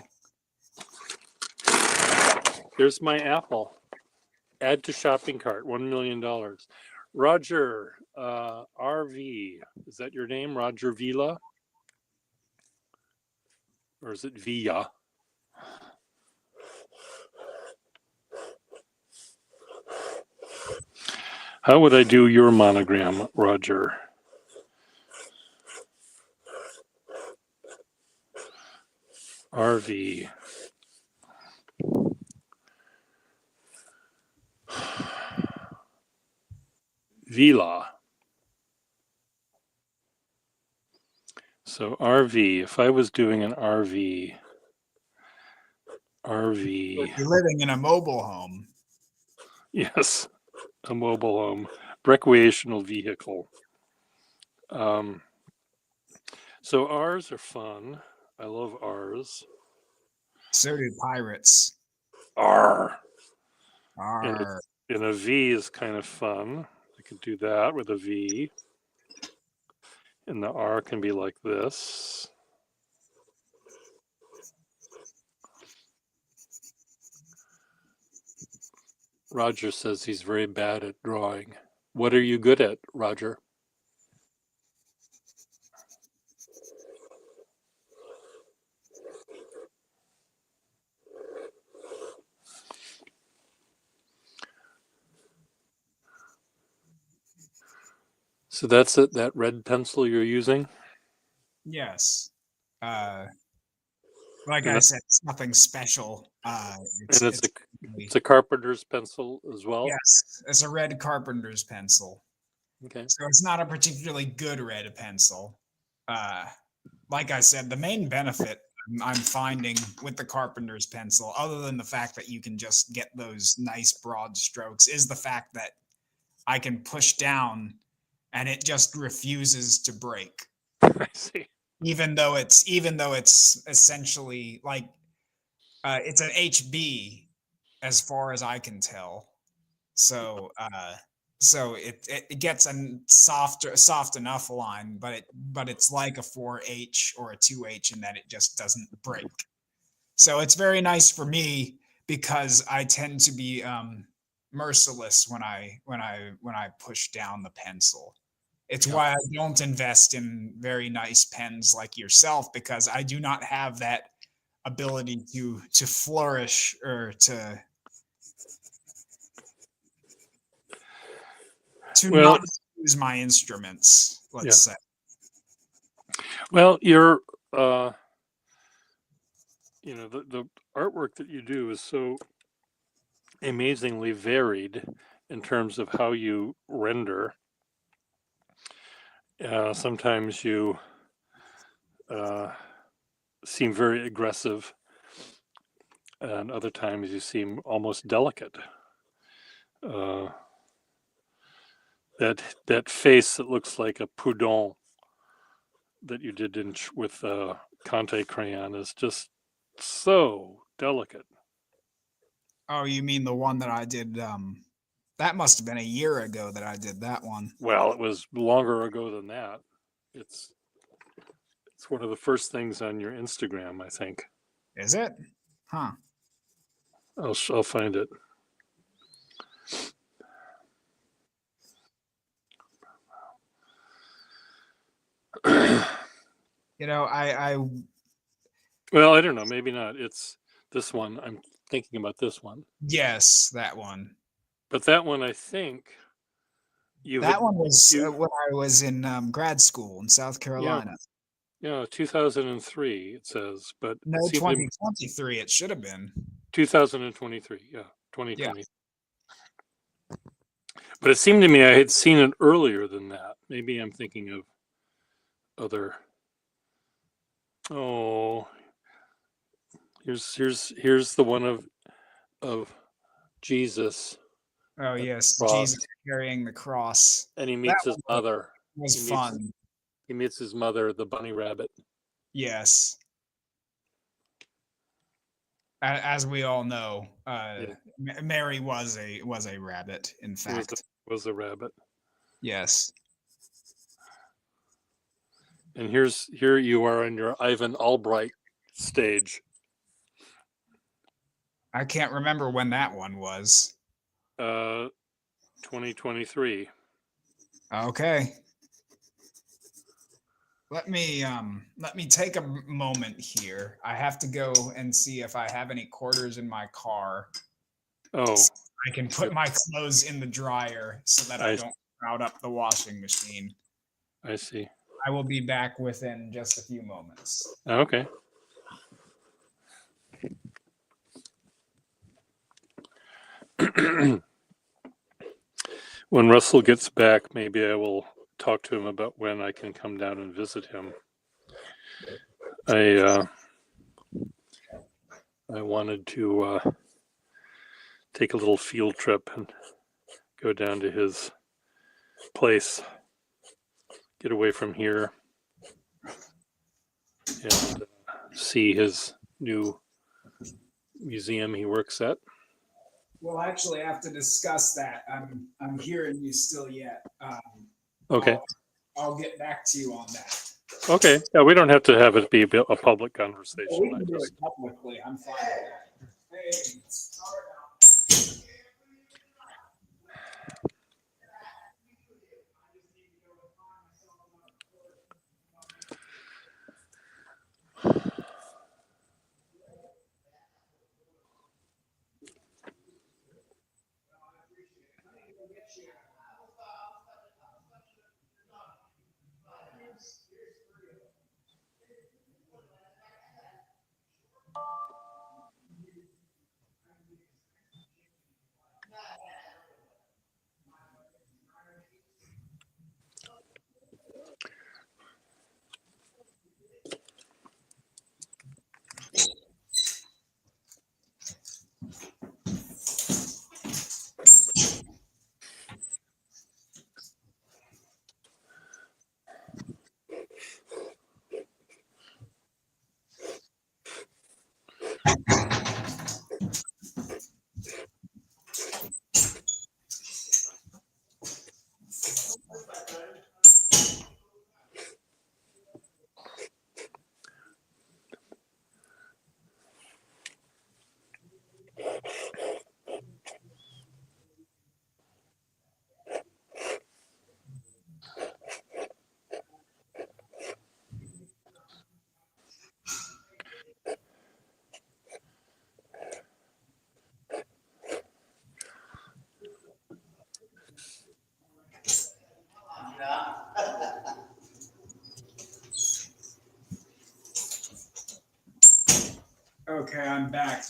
Here's my apple. Add to shopping cart, $1 million. Roger RV, is that your name, Roger Vila? Or is it Villa? How would I do your monogram, Roger? RV. Vila. So RV, if I was doing an RV. You're living in a mobile home. Yes, a mobile home, recreational vehicle. So R's are fun. I love R's. So do pirates. R. R. And a V is kind of fun. I could do that with a V. And the R can be like this. Roger says he's very bad at drawing. What are you good at, Roger? So that's it, that red pencil you're using? Yes. Like I said, it's nothing special. It's a carpenter's pencil as well? Yes, it's a red carpenter's pencil. Okay. So it's not a particularly good red pencil. Like I said, the main benefit I'm finding with the carpenter's pencil, other than the fact that you can just get those nice broad strokes, is the fact that I can push down and it just refuses to break. I see. Even though it's essentially like it's an HB as far as I can tell. So it gets a soft enough line, but it's like a 4H or a 2H in that it just doesn't break. So it's very nice for me because I tend to be merciless when I push down the pencil. It's why I don't invest in very nice pens like yourself, because I do not have that ability to flourish or to not use my instruments, let's say. Well, you're the artwork that you do is so amazingly varied in terms of how you render. Sometimes you seem very aggressive, and other times you seem almost delicate. Uh, that face that looks like a Proudhon that you did with Conte crayon is just so delicate. Oh, you mean the one that I did? That must have been a year ago that I did that one. Well, it was longer ago than that. It's one of the first things on your Instagram, I think. Is it? Huh. I'll find it. I Well, I don't know. Maybe not. It's this one. I'm thinking about this one. yes, that one. But that one, I think That one was you when I was in grad school in South Carolina. 2003 it says, but No, it seemed to be 2023. It should have been. 2023. Yeah, 2020. Yeah. But it seemed to me I had seen it earlier than that. Maybe I'm thinking of other. Oh, here's the one of Jesus. Oh yes, Cross. Jesus carrying the cross. And he meets his mother. Was He meets- fun. He meets his mother, the bunny rabbit. Yes. As we all know, Mary was a rabbit. In fact, Was a rabbit. yes. And here you are on your Ivan Albright stage. I can't remember when that one was. 2023. Okay. Let me take a moment here. I have to go and see if I have any quarters in my car. Oh, I can put my clothes in the dryer so that I don't crowd up the washing machine. I see. I will be back within just a few moments. Okay. When Russell gets back, maybe I will talk to him about when I can come down and visit him. I wanted to take a little field trip and go down to his place, get away from here, and see his new museum he works at. We'll actually have to discuss that. I'm hearing you still yet. Okay. I'll get back to you on that. Okay. Yeah, we don't have to have it be a public conversation. We can do it publicly. I'm fine with that. Hey, sorry about Okay, I'm back.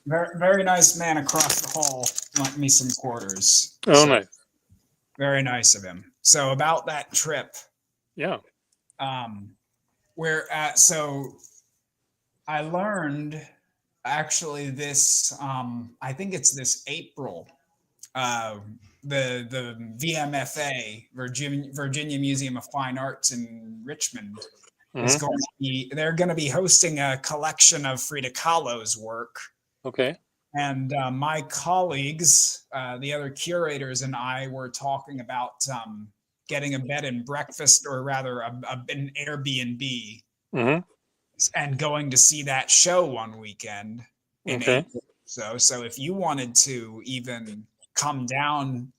very nice man across the hall lent me some quarters. Oh, So nice. very nice of him. So about that trip, Yeah. um, so I learned actually this. I think it's this April. Uh, the VMFA, Virginia Museum of Fine Arts in Richmond, is Hmm. going to be. They're going to be hosting a collection of Frida Kahlo's work. Okay. And my colleagues, the other curators, and I were talking about getting a bed and breakfast, or rather, an Airbnb, Hmm. and going to see that show one weekend in Okay. April. So if you wanted to even come down,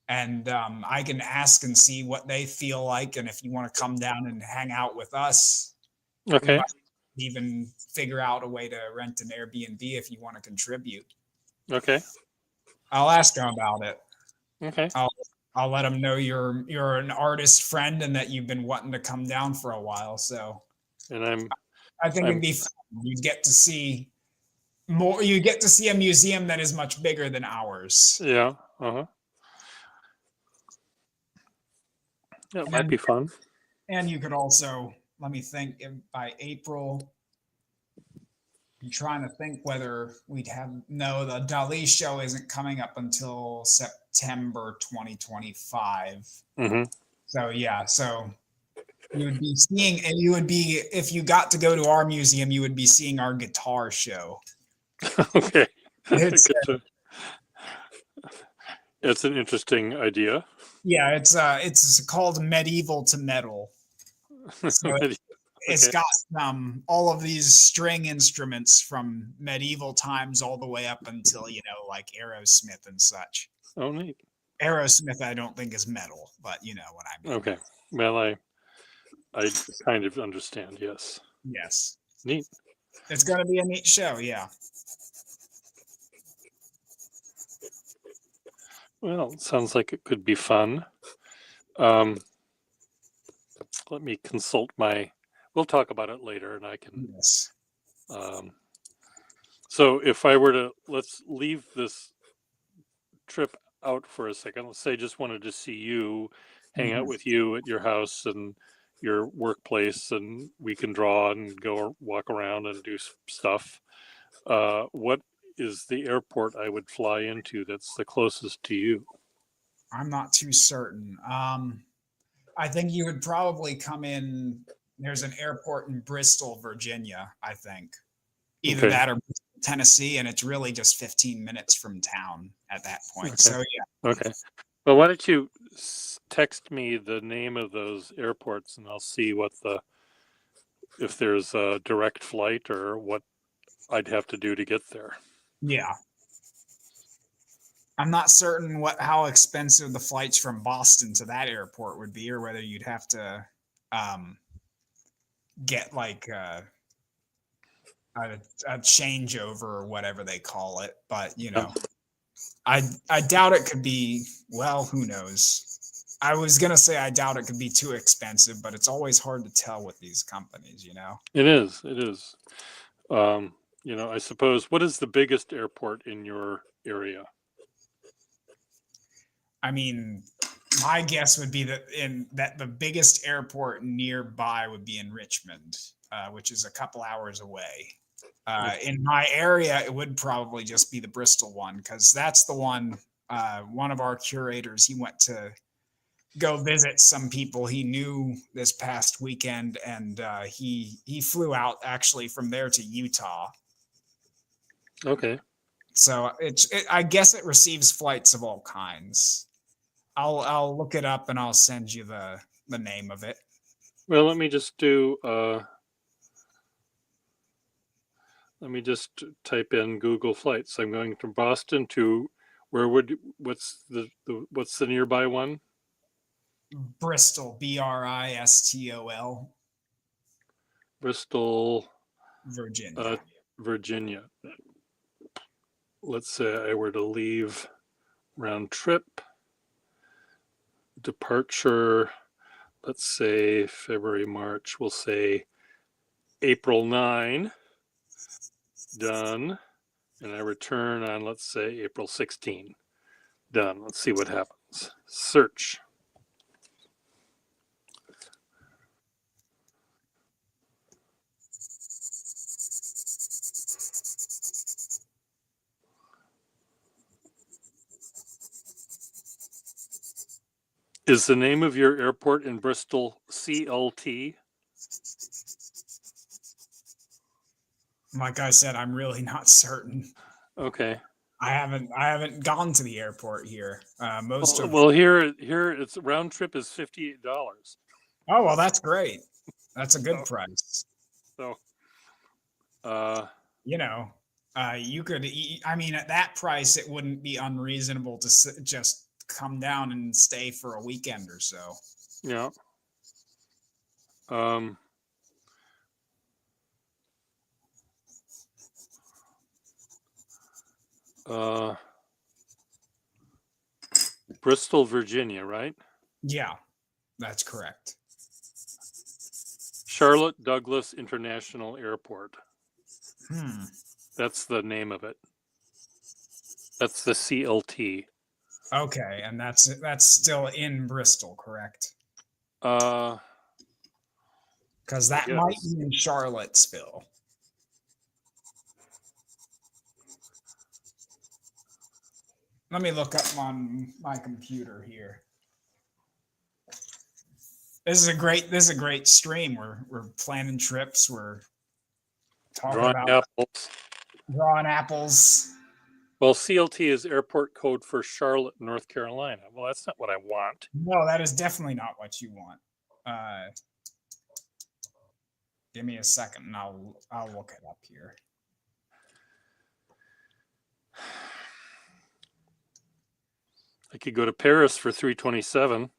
and I can ask and see what they feel like, and if you want to come down and hang out with us, we Okay. might even figure out a way to rent an Airbnb if you want to contribute. Okay. I'll ask them about it. Okay. I'll I'll let them know you're an artist friend and that you've been wanting to come down for a while. So And I'm I think it'd I'm be fun. You get to see more. You get to see a museum that is much bigger than ours. yeah. Uh-huh. Yeah, it might And be fun. you could also, let me think, if by April. I'm trying to think whether we'd have, no, the Dali show isn't coming up until September 2025. Hmm. So yeah, so you would be seeing, and you would be, if you got to go to our museum, you would be seeing our guitar show. Okay. It's Good to- It's an interesting idea. yeah, it's called Medieval to Metal. So it's Okay. got all of these string instruments from medieval times all the way up until, like Aerosmith and such. Oh, neat. Aerosmith, I don't think is metal, but you know what I mean. Okay. Well, I kind of understand. Yes. Yes, Neat. it's going to be a neat show. Yeah. Well, it sounds like it could be fun. Um, let me consult my. We'll talk about it later, and I can. Yes. So, if I were to, let's leave this trip out for a second. Let's say I just wanted to see you, hang out Mhm. with you at your house and your workplace, and we can draw and go walk around and do stuff. What is the airport I would fly into that's the closest to you? I'm not too certain. I think you would probably come in. There's an airport in Bristol, Virginia, I think. Either Okay. that or Tennessee, and it's really just 15 minutes from town at that point. Okay. So yeah. Okay. Well, why don't you text me the name of those airports, and I'll see if there's a direct flight or what I'd have to do to get there. Yeah. I'm not certain how expensive the flights from Boston to that airport would be, or whether you'd have to um, get like a changeover or whatever they call it. But I doubt it could be. Well, who knows? I was gonna say I doubt it could be too expensive, but it's always hard to tell with these companies. It is. It is. I suppose, what is the biggest airport in your area? I mean, my guess would be that the biggest airport nearby would be in Richmond, which is a couple hours away. In my area, it would probably just be the Bristol one, because that's the one. One of our curators, he went to go visit some people he knew this past weekend, and he flew out actually from there to Utah. Okay. So I guess it receives flights of all kinds. I'll look it up and I'll send you the name of it. Well, let me just type in Google flights. I'm going from Boston to what's the nearby one? Bristol, Bristol, Bristol, Virginia. Virginia. Let's say I were to leave round trip, departure, let's say February, March, we'll say April 9, done. and I return on, let's say, April 16. Done. Let's see what happens. Search. Is the name of your airport in Bristol CLT? Like I said, I'm really not certain. Okay. I haven't gone to the airport here. Most of Well, here it's round trip is $58. Oh well, that's great. That's a good So, price. so You know, you could. I mean, at that price, it wouldn't be unreasonable to just come down and stay for a weekend or so. yeah. Um, uh, Bristol, Virginia, right? Yeah, that's correct. Charlotte Douglas International Airport. Hmm. That's the name of it. That's the CLT. Okay, and that's still in Bristol, correct? Uh, Because I that might guess. be in Charlottesville. Let me look up on my computer here. This is a great stream. We're planning trips. We're talking Drawing about apples. drawing apples. Well, CLT is airport code for Charlotte, North Carolina. Well, that's not what I want. No, that is definitely not what you want. Give me a second, and I'll look it up here. I could go to Paris for 327.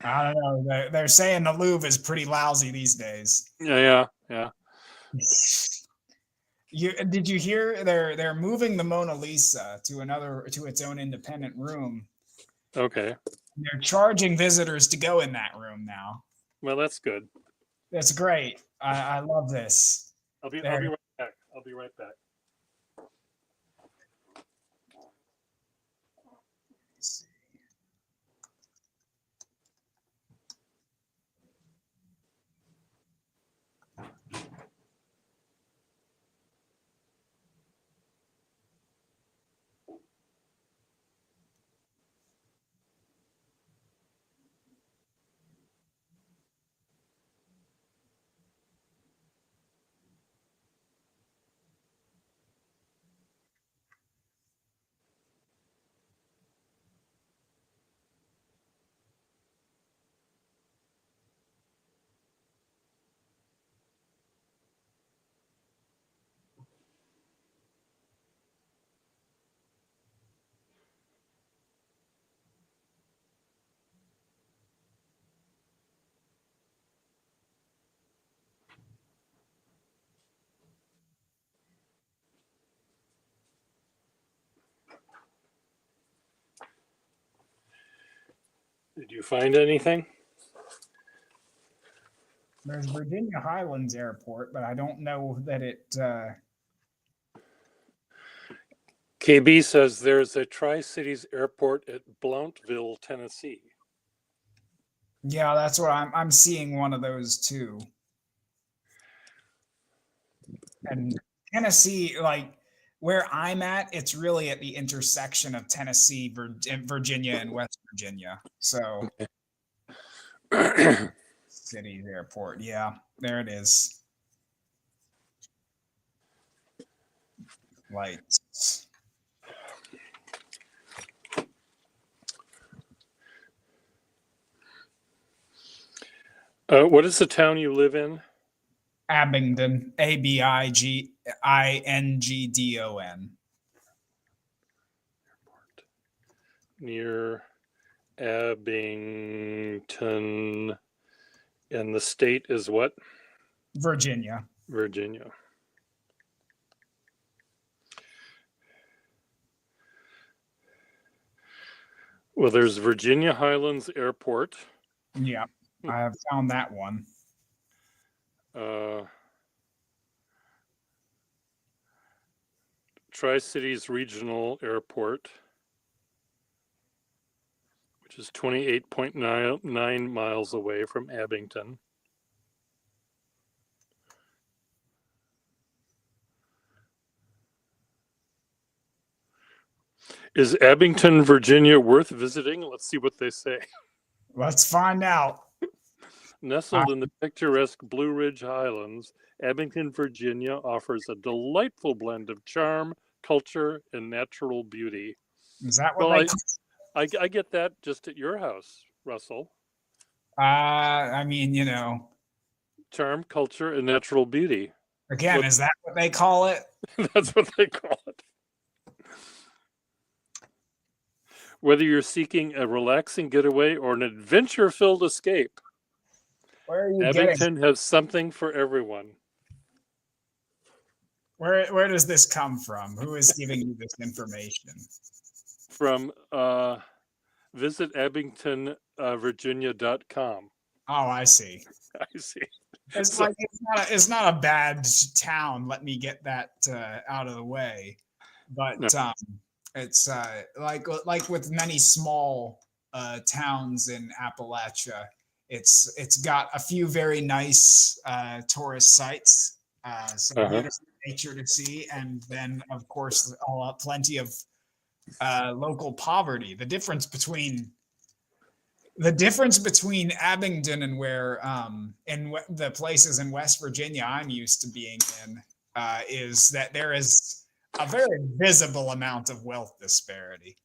I don't know. They're saying the Louvre is pretty lousy these days. Yeah. Did you hear they're moving the Mona Lisa to its own independent room. Okay. They're charging visitors to go in that room now. Well, that's good. That's great. I love this. I'll be right back. I'll be right back. Did you find anything? There's Virginia Highlands Airport, but I don't know that it. KB says there's a Tri-Cities airport at Blountville, Tennessee. Yeah, that's what I'm seeing one of those too. And Tennessee, like where I'm at, it's really at the intersection of Tennessee, Virginia, and West Virginia. So, Cities Airport. Yeah, there it is. Lights. What is the town you live in? Abingdon. Abingdon. Near Abington. And the state is what? Virginia. Virginia. Well, there's Virginia Highlands Airport. Yeah, I have found that one. Tri-Cities Regional Airport, which is 28.9 miles away from Abington. Is Abington, Virginia worth visiting? Let's see what they say. Let's find out. Nestled in the picturesque Blue Ridge Highlands, Abington, Virginia offers a delightful blend of charm, culture, and natural beauty. Is that what Well, they? I get that just at your house, Russell. I mean, Charm, culture, and natural beauty. again, is that what they call it? That's what they call it. Whether you're seeking a relaxing getaway or an adventure-filled escape, Where are you Abington has something for everyone. Where does this come from? Who is giving you this information? From visit abingtonvirginia.com. Oh, I see. I see. It's like it's not a bad town. Let me get that out of the way. But No. it's like with many small towns in Appalachia, it's got a few very nice tourist sites, some beautiful nature to see, and then of course plenty of local poverty. The difference between Abington and where the places in West Virginia I'm used to being in is that there is a very visible amount of wealth disparity.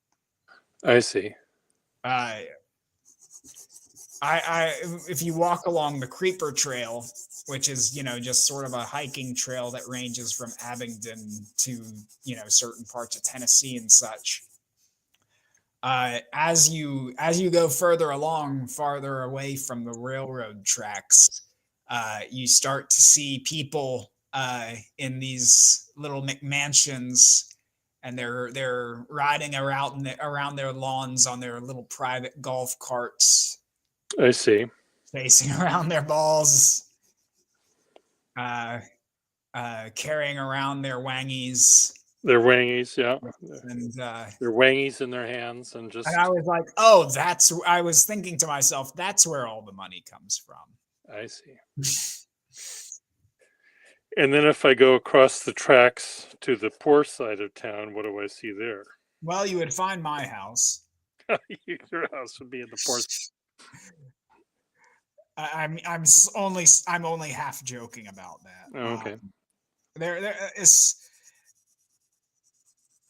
I see. If you walk along the Creeper Trail, which is just sort of a hiking trail that ranges from Abington to certain parts of Tennessee and such. As you go further along, farther away from the railroad tracks, you start to see people in these little McMansions, and they're riding around their lawns on their little private golf carts. I see. Chasing around their balls, carrying around their wangies. Their wangies, yeah. And their wangies in their hands, and just. And I was like, oh, I was thinking to myself, that's where all the money comes from. I see. And then if I go across the tracks to the poor side of town, what do I see there? Well, you would find my house. Your house would be in the poor. I'm only half joking about that. Oh, okay. There is.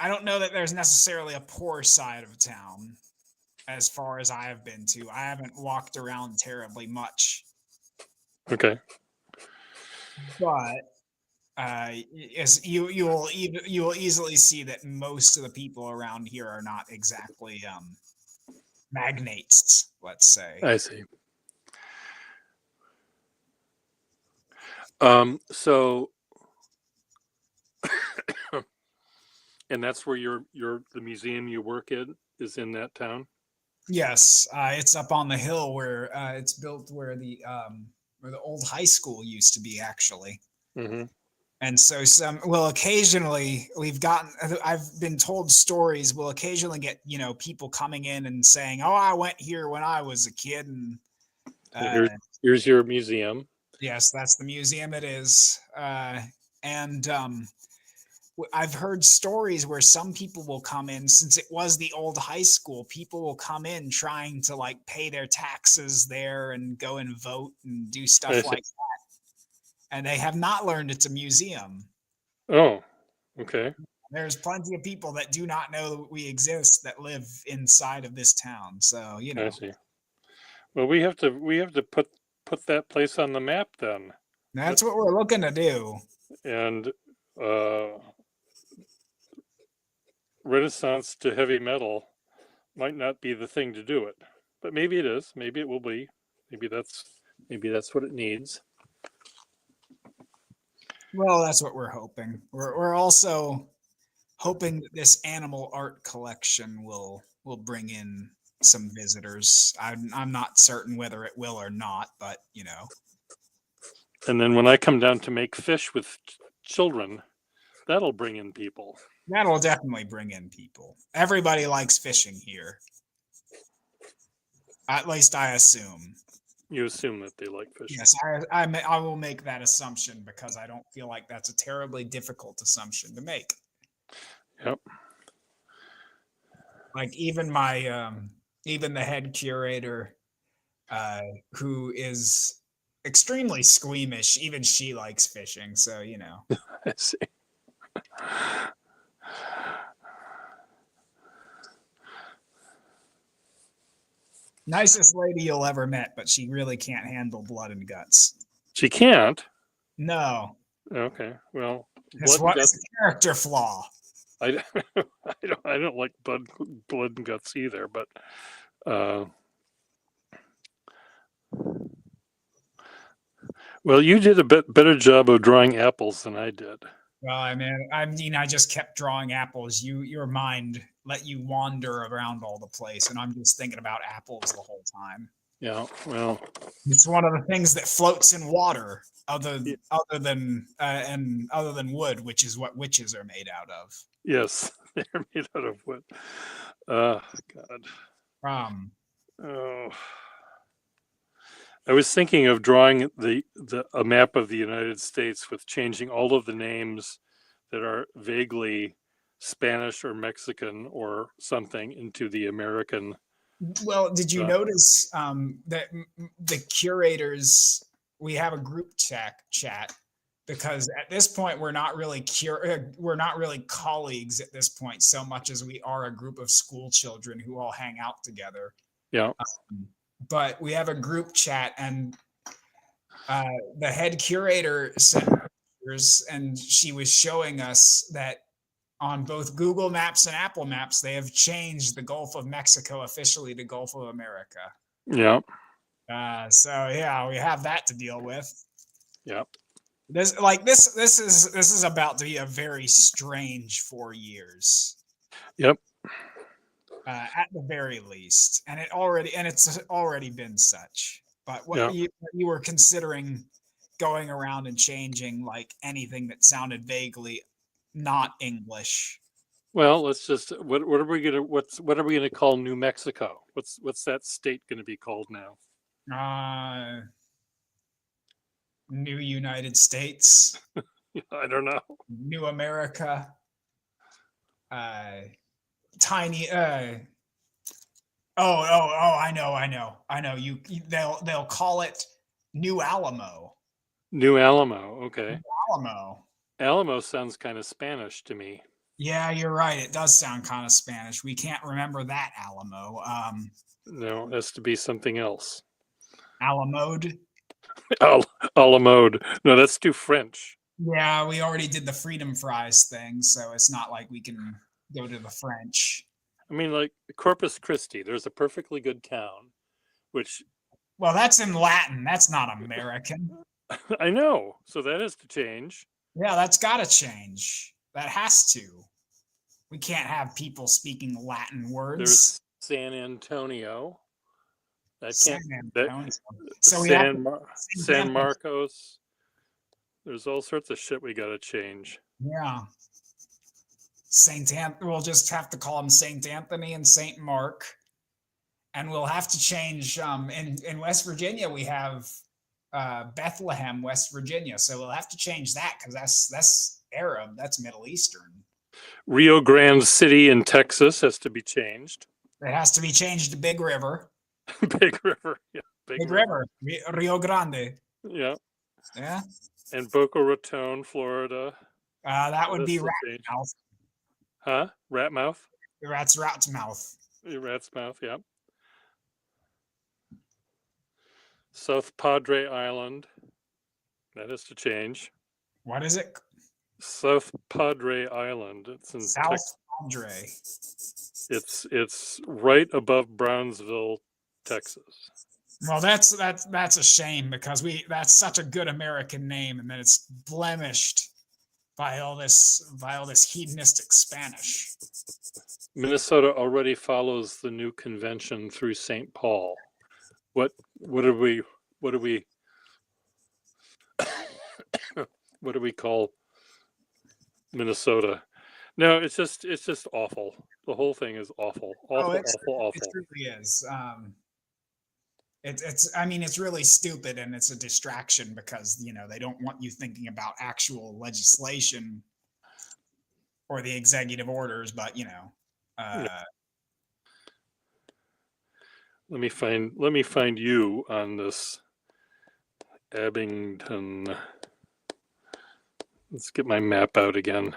I don't know that there's necessarily a poor side of town, as far as I have been to. I haven't walked around terribly much. Okay. But as you will easily see that most of the people around here are not exactly magnates, let's say. I see. So, and that's where the museum you work in is in that town? Yes, it's up on the hill where it's built where the old high school used to be, actually. Mm-hmm. And so occasionally I've been told stories. We'll occasionally get, people coming in and saying, oh, I went here when I was a kid. And here's your museum. Yes, that's the museum it is. I've heard stories where some people will come in, since it was the old high school, people will come in trying to pay their taxes there and go and vote and do stuff like that. And they have not learned it's a museum. Oh, okay. There's plenty of people that do not know that we exist that live inside of this town. So, I see. Well, we have to put that place on the map then. That's what we're looking to do. And Renaissance to heavy metal might not be the thing to do it, but maybe it is. Maybe it will be. Maybe that's what it needs. Well, that's what we're hoping. We're also hoping that this animal art collection will bring in some visitors. I'm not certain whether it will or not, but And then when I come down to make fish with children, that'll bring in people. That'll definitely bring in people. Everybody likes fishing here. At least I assume. You assume that they like fishing. Yes, I will make that assumption because I don't feel like that's a terribly difficult assumption to make. Yep. Like even even the head curator, who is extremely squeamish, even she likes fishing. So I see. nicest lady you'll ever met, but she really can't handle blood and guts. She can't. No, Okay. Well, it's blood and a guts. character flaw. I, I don't like blood and guts either, but well, you did a bit better job of drawing apples than I did. Well, I just kept drawing apples. Your mind let you wander around all the place, and I'm just thinking about apples the whole time. Yeah. Well, It's one of the things that floats in water, Yeah. other than wood, which is what witches are made out of. yes, they're made out of wood. God. Oh. I was thinking of drawing a map of the United States with changing all of the names that are vaguely Spanish or Mexican or something into the American. Well, did you notice that the curators? We have a group chat because at this point we're not really colleagues at this point so much as we are a group of school children who all hang out together. Yeah. But we have a group chat, and the head curator sent pictures, and she was showing us that on both Google Maps and Apple Maps, they have changed the Gulf of Mexico officially to Gulf of America. Yeah. So yeah, we have that to deal with. Yeah. This is about to be a very strange 4 years. Yep. At the very least, and it's already been such. But what you were considering going around and changing like anything that sounded vaguely not English. Well, let's just what are we gonna call New Mexico? What's that state gonna be called now? New United States. I don't know. New America. Tiny. I know. They'll call it New Alamo. New Alamo. Okay. New Alamo. Alamo sounds kind of Spanish to me. Yeah, you're right. It does sound kind of Spanish. We can't remember that Alamo. No, it has to be something else. Alamode. Alamode. No, that's too French. Yeah, we already did the Freedom Fries thing, so it's not like we can go to the French. I mean, like Corpus Christi, there's a perfectly good town, which. Well, that's in Latin. That's not American. I know. So that has to change. Yeah, that's got to change. That has to. We can't have people speaking Latin words. There's San Antonio. San Antonio. So San Marcos. There's all sorts of shit we got to change. Yeah. We'll just have to call them Saint Anthony and Saint Mark. And we'll have to change. In West Virginia, we have Bethlehem, West Virginia. So we'll have to change that because that's Arab. That's Middle Eastern. Rio Grande City in Texas has to be changed. It has to be changed to Big River. Big River. Yeah. Big River. Rio Grande. Yeah. Yeah. And Boca Raton, Florida. That would be Ratmouth. Huh? Ratmouth? That's Ratmouth. Rat's Mouth, yeah. South Padre Island. That has to change. What is it? South Padre Island. It's in South Padre. It's right above Brownsville, Texas. Well, that's a shame because that's such a good American name, and then it's blemished by all this hedonistic Spanish. Minnesota already follows the new convention through St. Paul. What do we what do we call Minnesota? No, it's just awful. The whole thing is awful. Awful, It awful. truly is. It's I mean, it's really stupid, and it's a distraction because they don't want you thinking about actual legislation or the executive orders, but Let me find you on this Abington. Let's get my map out again.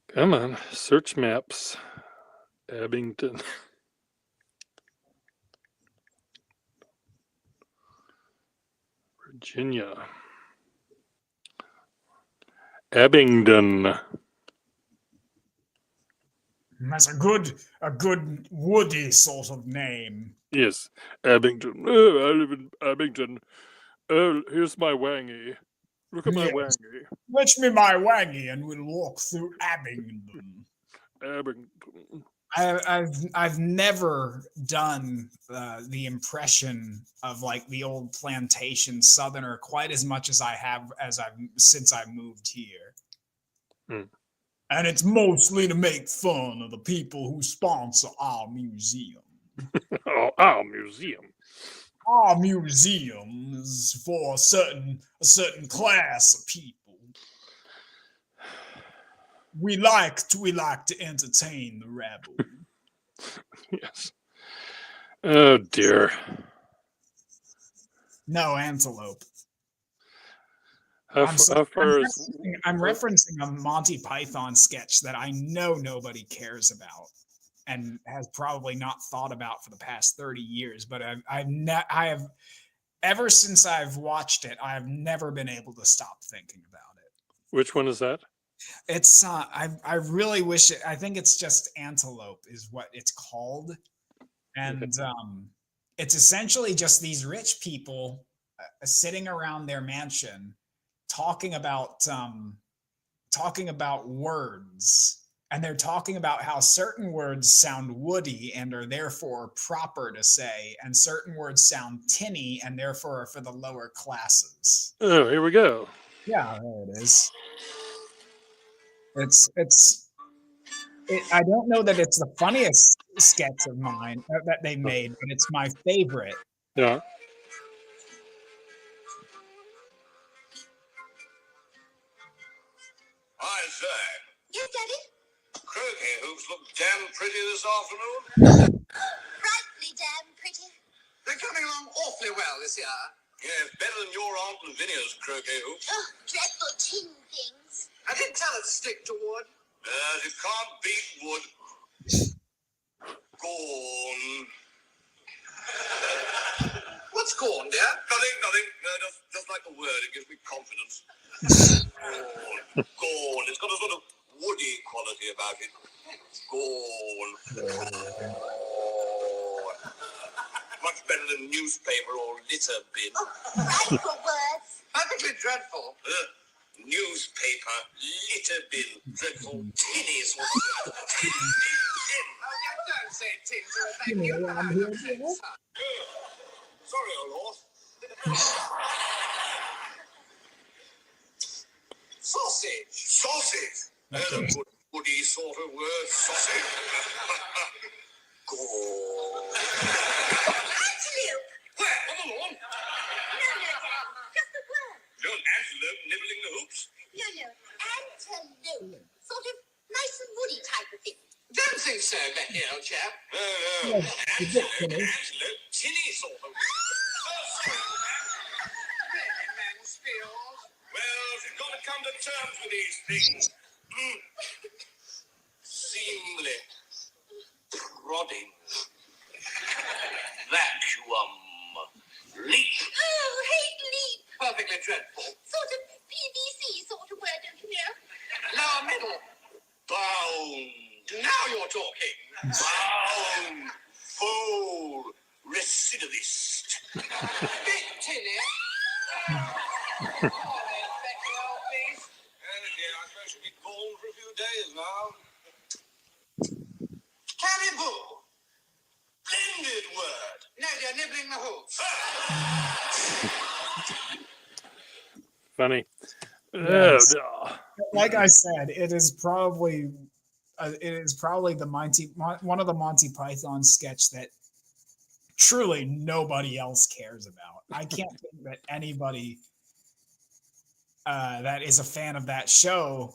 Come on, search maps. Abington. Virginia. Abingdon. that's a good woody sort of name. Yes, Abington. Oh, I live in Abington. Oh, here's my wangy. Look at my Yes. wangy. Fetch me my wangy, and we'll walk through Abingdon. Abington. I've never done the impression of like the old plantation Southerner quite as much as I've since I moved here. Hmm. And it's mostly to make fun of the people who sponsor our museum. Oh, our museum. Our museum is for a certain class of people. We like to entertain the rabble. Yes. Oh dear. No, antelope. How far is? I'm referencing a Monty Python sketch that I know nobody cares about and has probably not thought about for the past 30 years. But I have ever since I've watched it, I have never been able to stop thinking about it. Which one is that? It's I really wish it. I think it's just Antelope is what it's called, and it's essentially just these rich people sitting around their mansion talking about words, and they're talking about how certain words sound woody and are therefore proper to say, and certain words sound tinny and therefore are for the lower classes. Oh, here we go. Yeah, there it is. I don't know that it's the funniest sketch of mine that they made, but it's my favorite. Yeah. I say. Yes, Daddy? Croquet hoops look damn pretty this afternoon. Frightfully damn pretty. They're coming along awfully well this year. Yes, better than your Aunt Lavinia's croquet hoops. Oh, dreadful tin things. I did tell her to stick to wood. You can't beat wood. Gone. What's gone, dear? Nothing. Just like the word, it gives me confidence. Gone. It's got a sort of woody quality about it. Gone. Much better than newspaper or litter bin. Oh, frightful words. Perfectly dreadful. Newspaper, litter bin, dreadful, tinny sort of tin. Don't say tin to a thank you. Sorry, old horse. Sausage. There's a good woody sort of word, sausage. Go. Antelope. Where? On the lawn? No, Dad. Just the word. You're an antelope nibbling the hoops? No. Antelope. Sort of nice and woody type of thing. Don't think so, Becky, old chap. No. Antelope, tinny sort of word. Really, Mansfield? Well, you've got to come to terms with these things. Seemly. Prodding. Vacuum. Leak. Oh, hate leap. Perfectly dreadful. Sort of PVC sort of word, don't you know? Lower middle. Bound. Now you're talking. Bound. Fool. Recidivist. Bit tinny. Becky, old beast. Dear, I suppose she'll be gone for a few days now. Caribou. Blended word. No, dear, nibbling the hoops. Funny. Yes. no. Like I said, it is probably one of the Monty Python sketch that truly nobody else cares about. I can't think that anybody that is a fan of that show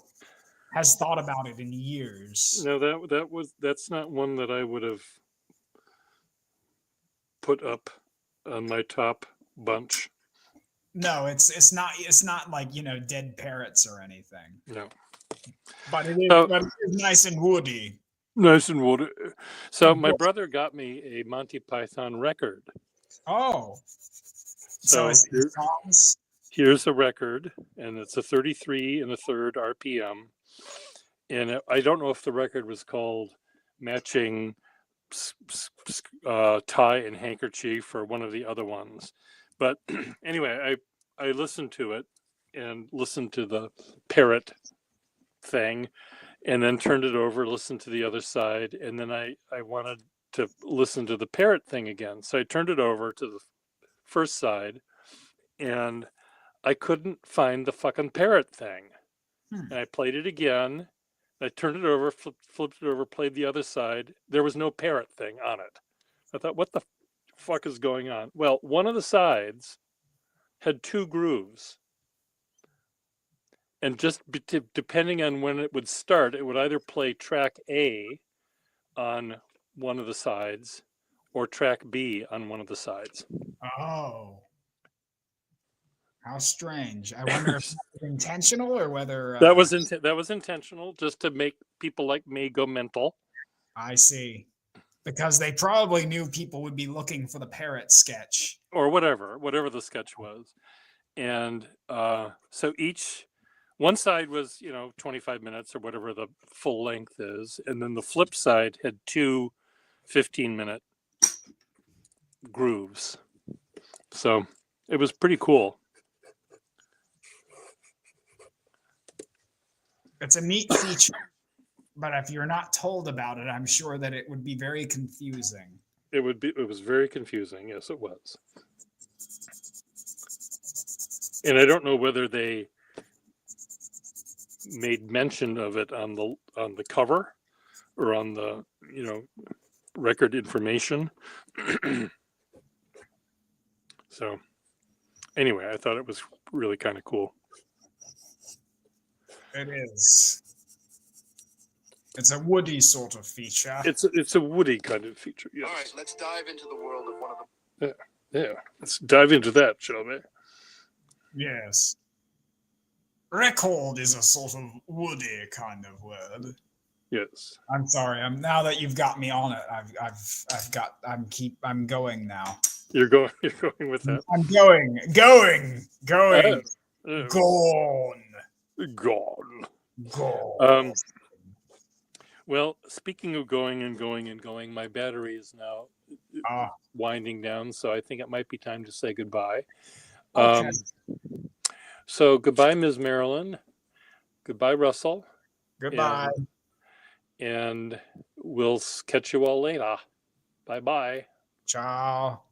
has thought about it in years. No, that's not one that I would have put up on my top bunch. No, it's not like dead parrots or anything. No. But it is, Oh. but it is nice and woody. Nice and water. So my brother got me a Monty Python record. Oh, So it's songs. here's a record, and it's a 33 and a third RPM. And I don't know if the record was called Matching Tie and Handkerchief or one of the other ones. But anyway, I listened to it and listened to the parrot thing, and then turned it over, listened to the other side, and then I wanted to listen to the parrot thing again. So I turned it over to the first side, and I couldn't find the fucking parrot thing. And I played it again. I turned it over, flipped it over, played the other side. There was no parrot thing on it. I thought, what the fuck is going on? Well, one of the sides had 2 grooves. And just depending on when it would start, it would either play track A on one of the sides or track B on one of the sides. Oh, how strange! I wonder if that was intentional or whether that was intentional, just to make people like me go mental. I see, because they probably knew people would be looking for the parrot sketch or whatever the sketch was, and so one side was 25 minutes or whatever the full length is, and then the flip side had 2 15-minute grooves. So it was pretty cool. It's a neat feature, but if you're not told about it, I'm sure that it would be very confusing. It was very confusing. Yes, it was. And I don't know whether they made mention of it on the cover or on the record information. So anyway, I thought it was really kind of cool. It is. It's a woody sort of feature. It's a woody kind of feature. Yes. All right, let's dive into the world of one of them. Yeah. Let's dive into that, shall we? Yes. Record is a sort of woody kind of word. Yes. I'm sorry. Now that you've got me on it, I'm going now. You're going with that. I'm gone. Well, speaking of going, my battery is now winding down, so I think it might be time to say goodbye. Okay. So goodbye, Ms. Marilyn. Goodbye, Russell. Goodbye. And we'll catch you all later. Bye-bye. Ciao.